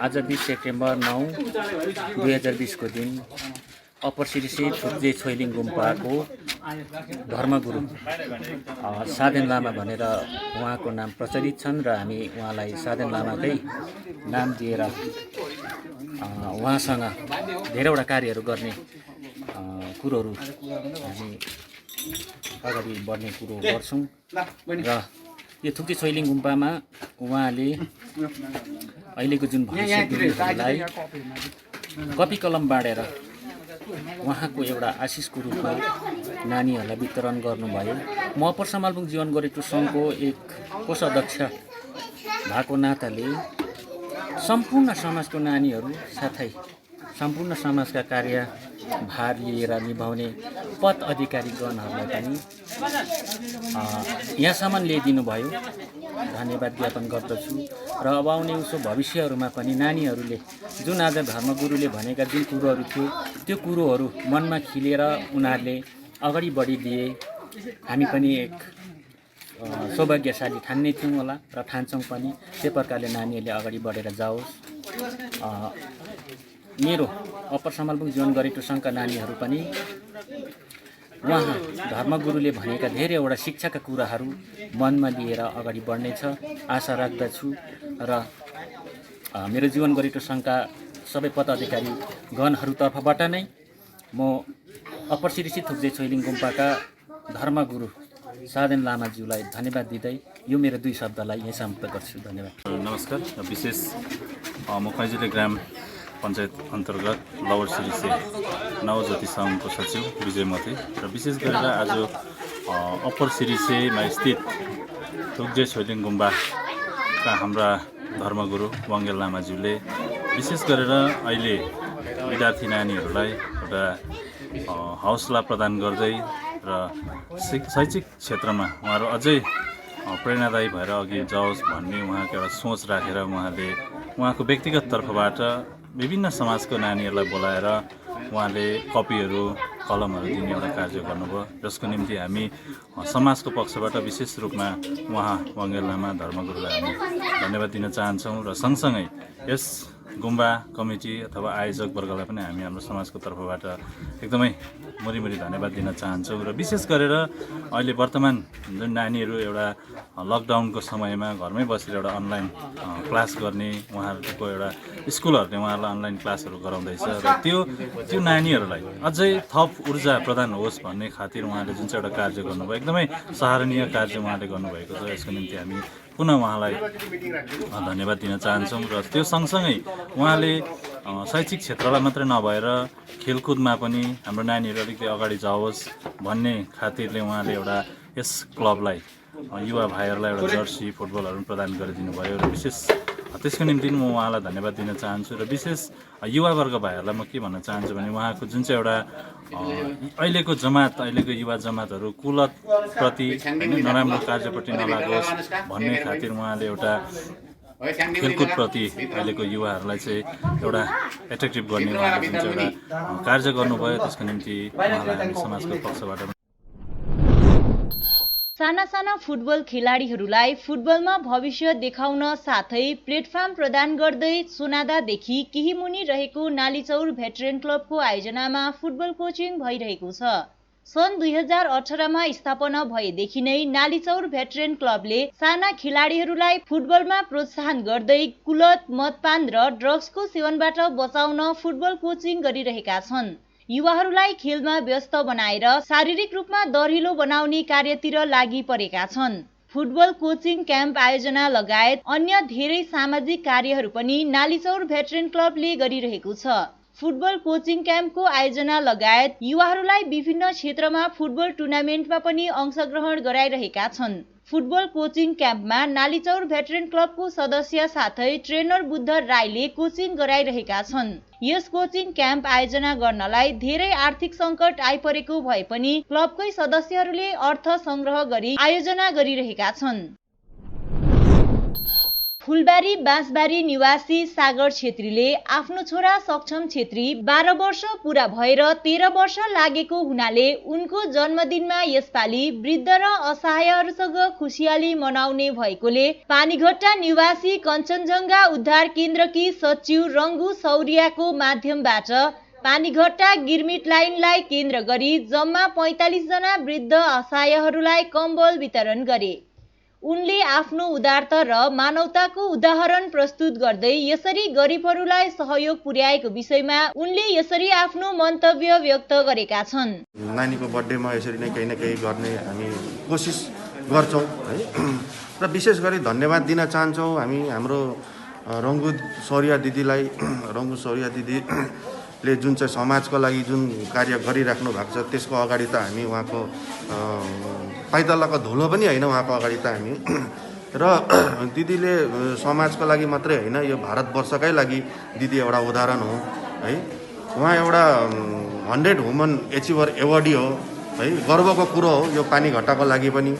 आज 20 सेप्टेम्बर 9, 2020 को दिन अप्पर सिरिसे थुक्चे छोइलिङ गुम्बाको धर्मगुरु साधन लामा भनेर उहाँको नाम प्रचलित छन् र हामी उहाँलाई साधन लामाकै नाम दिएर उहाँसँग धेरैवटा कार्यहरू गर्ने कुरोहरू हामी अगाडि बढ्ने कुरो गर्छौँ र यो थुक्चे छोइलिङ गुम्बामा उहाँले अहिलेको जुन भविष्यलाई कपी कलम बाँडेर उहाँको एउटा आशिषको रूपमा नानीहरूलाई वितरण गर्नुभयो म अप्पर समालबुङ जीवन गरेको सङ्घको एक कोषाध्यक्ष भएको नाताले सम्पूर्ण समाजको नानीहरू साथै सम्पूर्ण समाजका कार्यभार लिएर निभाउने पद अधिकारीगणहरूलाई पनि यहाँसम्म ल्याइदिनु भयो, धन्यवाद ज्ञापन गर्दछु। र अब आउने उसो भविष्यहरूमा पनि नानीहरूले जुन आज धर्मगुरुले भनेका जुन कुरोहरू थियो त्यो कुरोहरू मनमा खिलेर उनीहरूले अगाडि बढिदिए हामी पनि एक सौभाग्यशाली ठान्ने थियौँ होला र ठान्छौँ पनि। त्यो प्रकारले नानीहरूले अगाडि बढेर जाओस्। मेरो अप्पर समालबुङ जीवन गरेको सङ्घका नानीहरू पनि उहाँ धर्मगुरुले भनेका धेरैवटा शिक्षाका कुराहरू मनमा लिएर अगाडि बढ्नेछ आशा राख्दछु। र मेरो जीवन गरेको सङ्घका सबै पदाधिकारी गणहरूतर्फबाट नै म अप्पर सिरिसी थुप्जे छोइलिङ गुम्पाका धर्मगुरु साधन लामाज्यूलाई धन्यवाद दिँदै यो मेरो 2 शब्दलाई यहीँ समाप्त गर्छु। धन्यवाद। नमस्कार। विशेष म कैँजुले ग्राम पञ्चायत अन्तर्गत लोवर सिरिसे नवज्योति सङ्घको सचिव विजय मते र विशेष गरेर आज अप्पर सिरिसेमा स्थित थुक्जे छोइलिङ गुम्बाका हाम्रा धर्मगुरु वाङ्गेल लामाज्यूले विशेष गरेर अहिले विद्यार्थी नानीहरूलाई एउटा हौसला प्रदान गर्दै र शैक्षिक क्षेत्रमा उहाँहरू अझै प्रेरणादायी भएर अघि जाओस् भन्ने उहाँको एउटा सोच राखेर उहाँले उहाँको व्यक्तिगत तर्फबाट विभिन्न समाजको नानीहरूलाई बोलाएर उहाँले कपीहरू कलमहरू दिने एउटा कार्य गर्नुभयो, जसको निम्ति हामी समाजको पक्षबाट विशेष रूपमा उहाँ वाङ्गेल लामा धर्मगुरुलाई हामी धन्यवाद दिन चाहन्छौँ। र सँगसँगै यस गुम्बा कमिटी अथवा आयोजक वर्गलाई पनि हामी हाम्रो समाजको तर्फबाट एकदमै मुरी धन्यवाद दिन चाहन्छौँ। र विशेष गरेर अहिले वर्तमान जुन नानीहरू एउटा लकडाउनको समयमा घरमै बसेर एउटा अनलाइन क्लास गर्ने उहाँहरूको एउटा स्कुलहरूले उहाँहरूलाई अनलाइन क्लासहरू गराउँदैछ र त्यो नानीहरूलाई अझै थप ऊर्जा प्रदान होस् भन्ने खातिर उहाँले जुन चाहिँ एउटा कार्य गर्नुभयो एकदमै सराहनीय कार्य उहाँले गर्नुभएको छ। यसको निम्ति हामी पुनः उहाँलाई धन्यवाद दिन चाहन्छौँ। र त्यो सँगसँगै उहाँले शैक्षिक क्षेत्रलाई मात्रै नभएर खेलकुदमा पनि हाम्रो नानीहरू अलिकति अगाडि जाओस् भन्ने खातिरले उहाँले एउटा यस क्लबलाई युवा भाइहरूलाई एउटा जर्सी फुटबलहरू प्रदान गरिदिनु भयो र विशेष त्यसको निम्ति म उहाँलाई धन्यवाद दिन चाहन्छु। र विशेष युवावर्ग भाइहरूलाई म के भन्न चाहन्छु भने उहाँको जुन चाहिँ एउटा अहिलेको युवा जमातहरू कुलतप्रति नराम्रो कार्यप्रति नलागोस् भन्ने खातिर उहाँले एउटा खेलकुदप्रति अहिलेको युवाहरूलाई चाहिँ एउटा एट्र्याक्टिभ गर्ने उहाँले जुन चाहिँ एउटा कार्य गर्नुभयो त्यसको निम्ति उहाँलाई हामी समाजको पक्षबाट साना फुटबल खेलाडीहरूलाई फुटबलमा भविष्य देखाउन साथै प्लेटफर्म प्रदान गर्दै सोनादादेखि केही मुनि रहेको नालीचौर भेटरेन क्लबको आयोजनामा फुटबल कोचिङ भइरहेको छ। सन् 2018मा स्थापना भएदेखि नै नालीचौर भेटरेन क्लबले साना खेलाडीहरूलाई फुटबलमा प्रोत्साहन गर्दै कुलत, मदपान र ड्रग्सको सेवनबाट बचाउन फुटबल कोचिङ गरिरहेका छन्। युवाहरूलाई खेलमा व्यस्त बनाएर शारीरिक रूपमा दरिलो बनाउने कार्यतिर लागि परेका छन्। फुटबल कोचिङ क्याम्प आयोजना लगायत अन्य धेरै सामाजिक कार्यहरू पनि नालीचौर भेटरेन क्लबले गरिरहेको छ। फुटबल कोचिङ क्याम्पको आयोजना लगायत युवाहरूलाई विभिन्न क्षेत्रमा फुटबल टुर्नामेन्टमा पनि अंशग्रहण गराइरहेका छन्। फुटबल कोचिङ क्याम्पमा नालीचौर भेटरेन क्लबको सदस्य साथै ट्रेनर बुद्ध राईले कोचिङ गराइरहेका छन्। यस कोचिङ क्याम्प आयोजना गर्नलाई धेरै आर्थिक सङ्कट आइपरेको भए पनि क्लबकै सदस्यहरूले अर्थ संग्रह गरी आयोजना गरिरहेका छन्। फुलबारी बाँसबारी निवासी सागर छेत्रीले आफ्नो छोरा सक्षम छेत्री 12 वर्ष पूरा भएर 13 वर्ष लागेको हुनाले उनको जन्मदिनमा यसपालि वृद्ध र असहायहरूसँग खुसियाली मनाउने भएकोले पानीघट्टा निवासी कञ्चनजङ्घा उद्धार केन्द्रकी सचिव रङ्गु सौर्याको माध्यमबाट पानीघट्टा गिरमिट लाइनलाई केन्द्र गरी जम्मा 45 जना वृद्ध असहायहरूलाई कम्बल वितरण गरे। उनले आफ्नो उदारता र मानवताको उदाहरण प्रस्तुत गर्दै यसरी गरिबहरूलाई सहयोग पुर्याएको विषयमा उनले यसरी आफ्नो मन्तव्य व्यक्त गरेका छन्। नानीको बर्थडेमा यसरी नै केही न केही गर्ने हामी कोसिस गर्छौँ है र विशेष गरी धन्यवाद दिन चाहन्छौँ हामी हाम्रो रङ्गु सौर्या दिदीलाई। रङ्गु सौर्या दिदीले ले जुन चाहिँ समाजको लागि जुन कार्य गरिराख्नु भएको छ त्यसको अगाडि त हामी उहाँको पाइतलाको धुलो पनि होइन उहाँको अगाडि त हामी र दिदीले समाजको लागि मात्रै होइन यो भारतवर्षकै लागि दिदी एउटा उदाहरण हो है। उहाँ एउटा 100 वुमन एचिभर एवार्डी हो है, गर्वको कुरो हो यो पानीघट्टाको लागि पनि।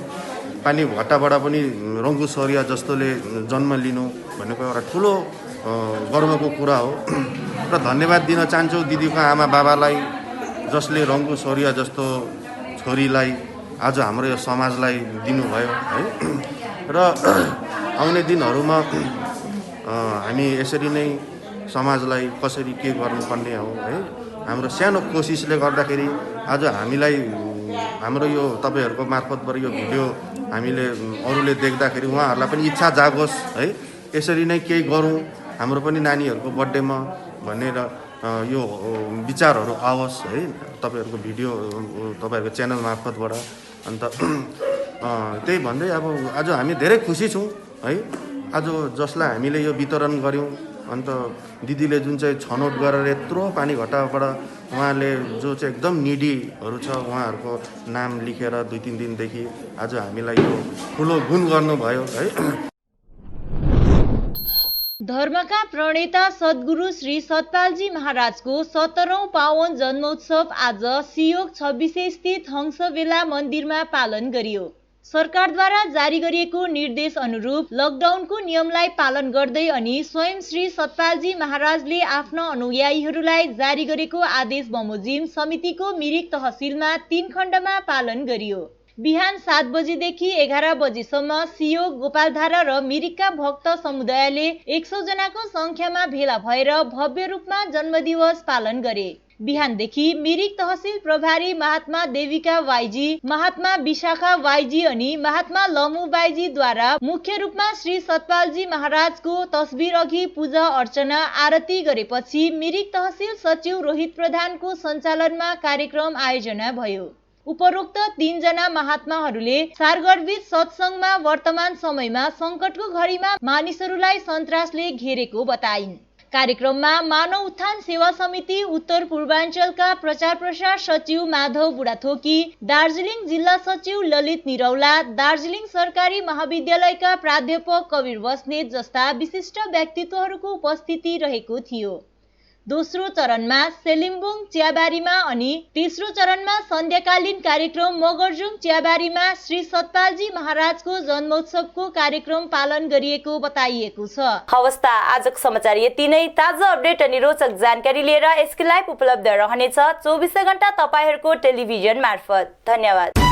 पानीघट्टाबाट पनि रङ्गु सौर्या जस्तोले जन्म लिनु भनेको एउटा ठुलो गर्वको कुरा हो र धन्यवाद दिन चाहन्छु दिदीको आमा बाबालाई जसले रङ्गु सौर्या जस्तो छोरीलाई आज हाम्रो यो समाजलाई दिनुभयो है। र आउने दिनहरूमा हामी यसरी नै समाजलाई कसरी के गर्नुपर्ने हो है, हाम्रो सानो कोसिसले गर्दाखेरि आज हामीलाई हाम्रो यो तपाईँहरूको मार्फतबाट यो भिडियो हामीले अरूले देख्दाखेरि उहाँहरूलाई पनि इच्छा जागोस् है, यसरी नै केही गरौँ हाम्रो पनि नानीहरूको बर्थडेमा भनेर यो विचारहरू आओस् है तपाईँहरूको भिडियो तपाईँहरूको च्यानल मार्फतबाट। अन्त त्यही भन्दै अब आज हामी धेरै खुसी छौँ है, आज जसलाई हामीले यो वितरण गऱ्यौँ। अन्त दिदीले जुन चाहिँ छनौट गरेर यत्रो पानीघट्टाबाट उहाँले जो चाहिँ एकदम निडीहरू छ उहाँहरूको नाम लेखेर 2-3 दिनदेखि आज हामीलाई यो ठुलो गुण गर्नुभयो है। धर्मका प्रणेता सद्गुरु श्री सतपालजी महाराजको 17औं पावन जन्मोत्सव आज सियोग 26 स्थित हंसबेला मन्दिरमा पालन गरियो। सरकारद्वारा जारी गरिएको निर्देश अनुरूप लकडाउनको नियमलाई पालन गर्दै अनि स्वयं श्री सतपालजी महाराजले आफ्ना अनुयायीहरूलाई जारी गरेको आदेश बमोजिम समितिको मिरिक तहसिलमा 3 खण्डमा पालन गरियो। बिहान 7 बजेदेखि 11 बजेसम्म सियोग, गोपालधारा र मिरिकका भक्त समुदायले 100 जनाको संख्यामा भेला भएर भव्य रूपमा जन्मदिवस पालन गरे। बिहानदेखि मिरिक तहसिल प्रभारी महात्मा देविका वाइजी, महात्मा विशाखा वाइजी अनि महात्मा लमु बाइजीद्वारा मुख्य रूपमा श्री सतपालजी महाराजको तस्बिर अघि पूजा अर्चना आरती गरेपछि मिरिक तहसिल सचिव रोहित प्रधानको सञ्चालनमा कार्यक्रम आयोजना भयो। उपरोक्त 3 जना महात्माहरूले सारगर्भित सत्संगमा वर्तमान समयमा संकटको घडीमा मानिसहरूलाई सन्तासले घेरेको बताइन्। कार्यक्रममा मानव उत्थान सेवा समिति उत्तर पूर्वाञ्चलका प्रचार प्रसार सचिव माधव बुढाथोकी, दार्जिलिङ जिल्ला सचिव ललित निरौला, दार्जिलिङ सरकारी महाविद्यालयका प्राध्यापक कवीर बस्नेत जस्ता विशिष्ट व्यक्तित्वहरूको उपस्थिति रहेको थियो। दोस्रो चरणमा सेलिम्बोङ चियाबारीमा अनि तेस्रो चरणमा सन्ध्याकालीन कार्यक्रम मगरजुङ चियाबारीमा श्री सतपालजी महाराजको जन्मोत्सवको कार्यक्रम पालन गरिएको बताइएको छ। हवस् त आजको समाचार यति नै। ताजा अपडेट अनि रोचक जानकारी लिएर एसके लाइभ उपलब्ध रहनेछ 24 घण्टा तपाईहरुको टेलिभिजन मार्फत। धन्यवाद।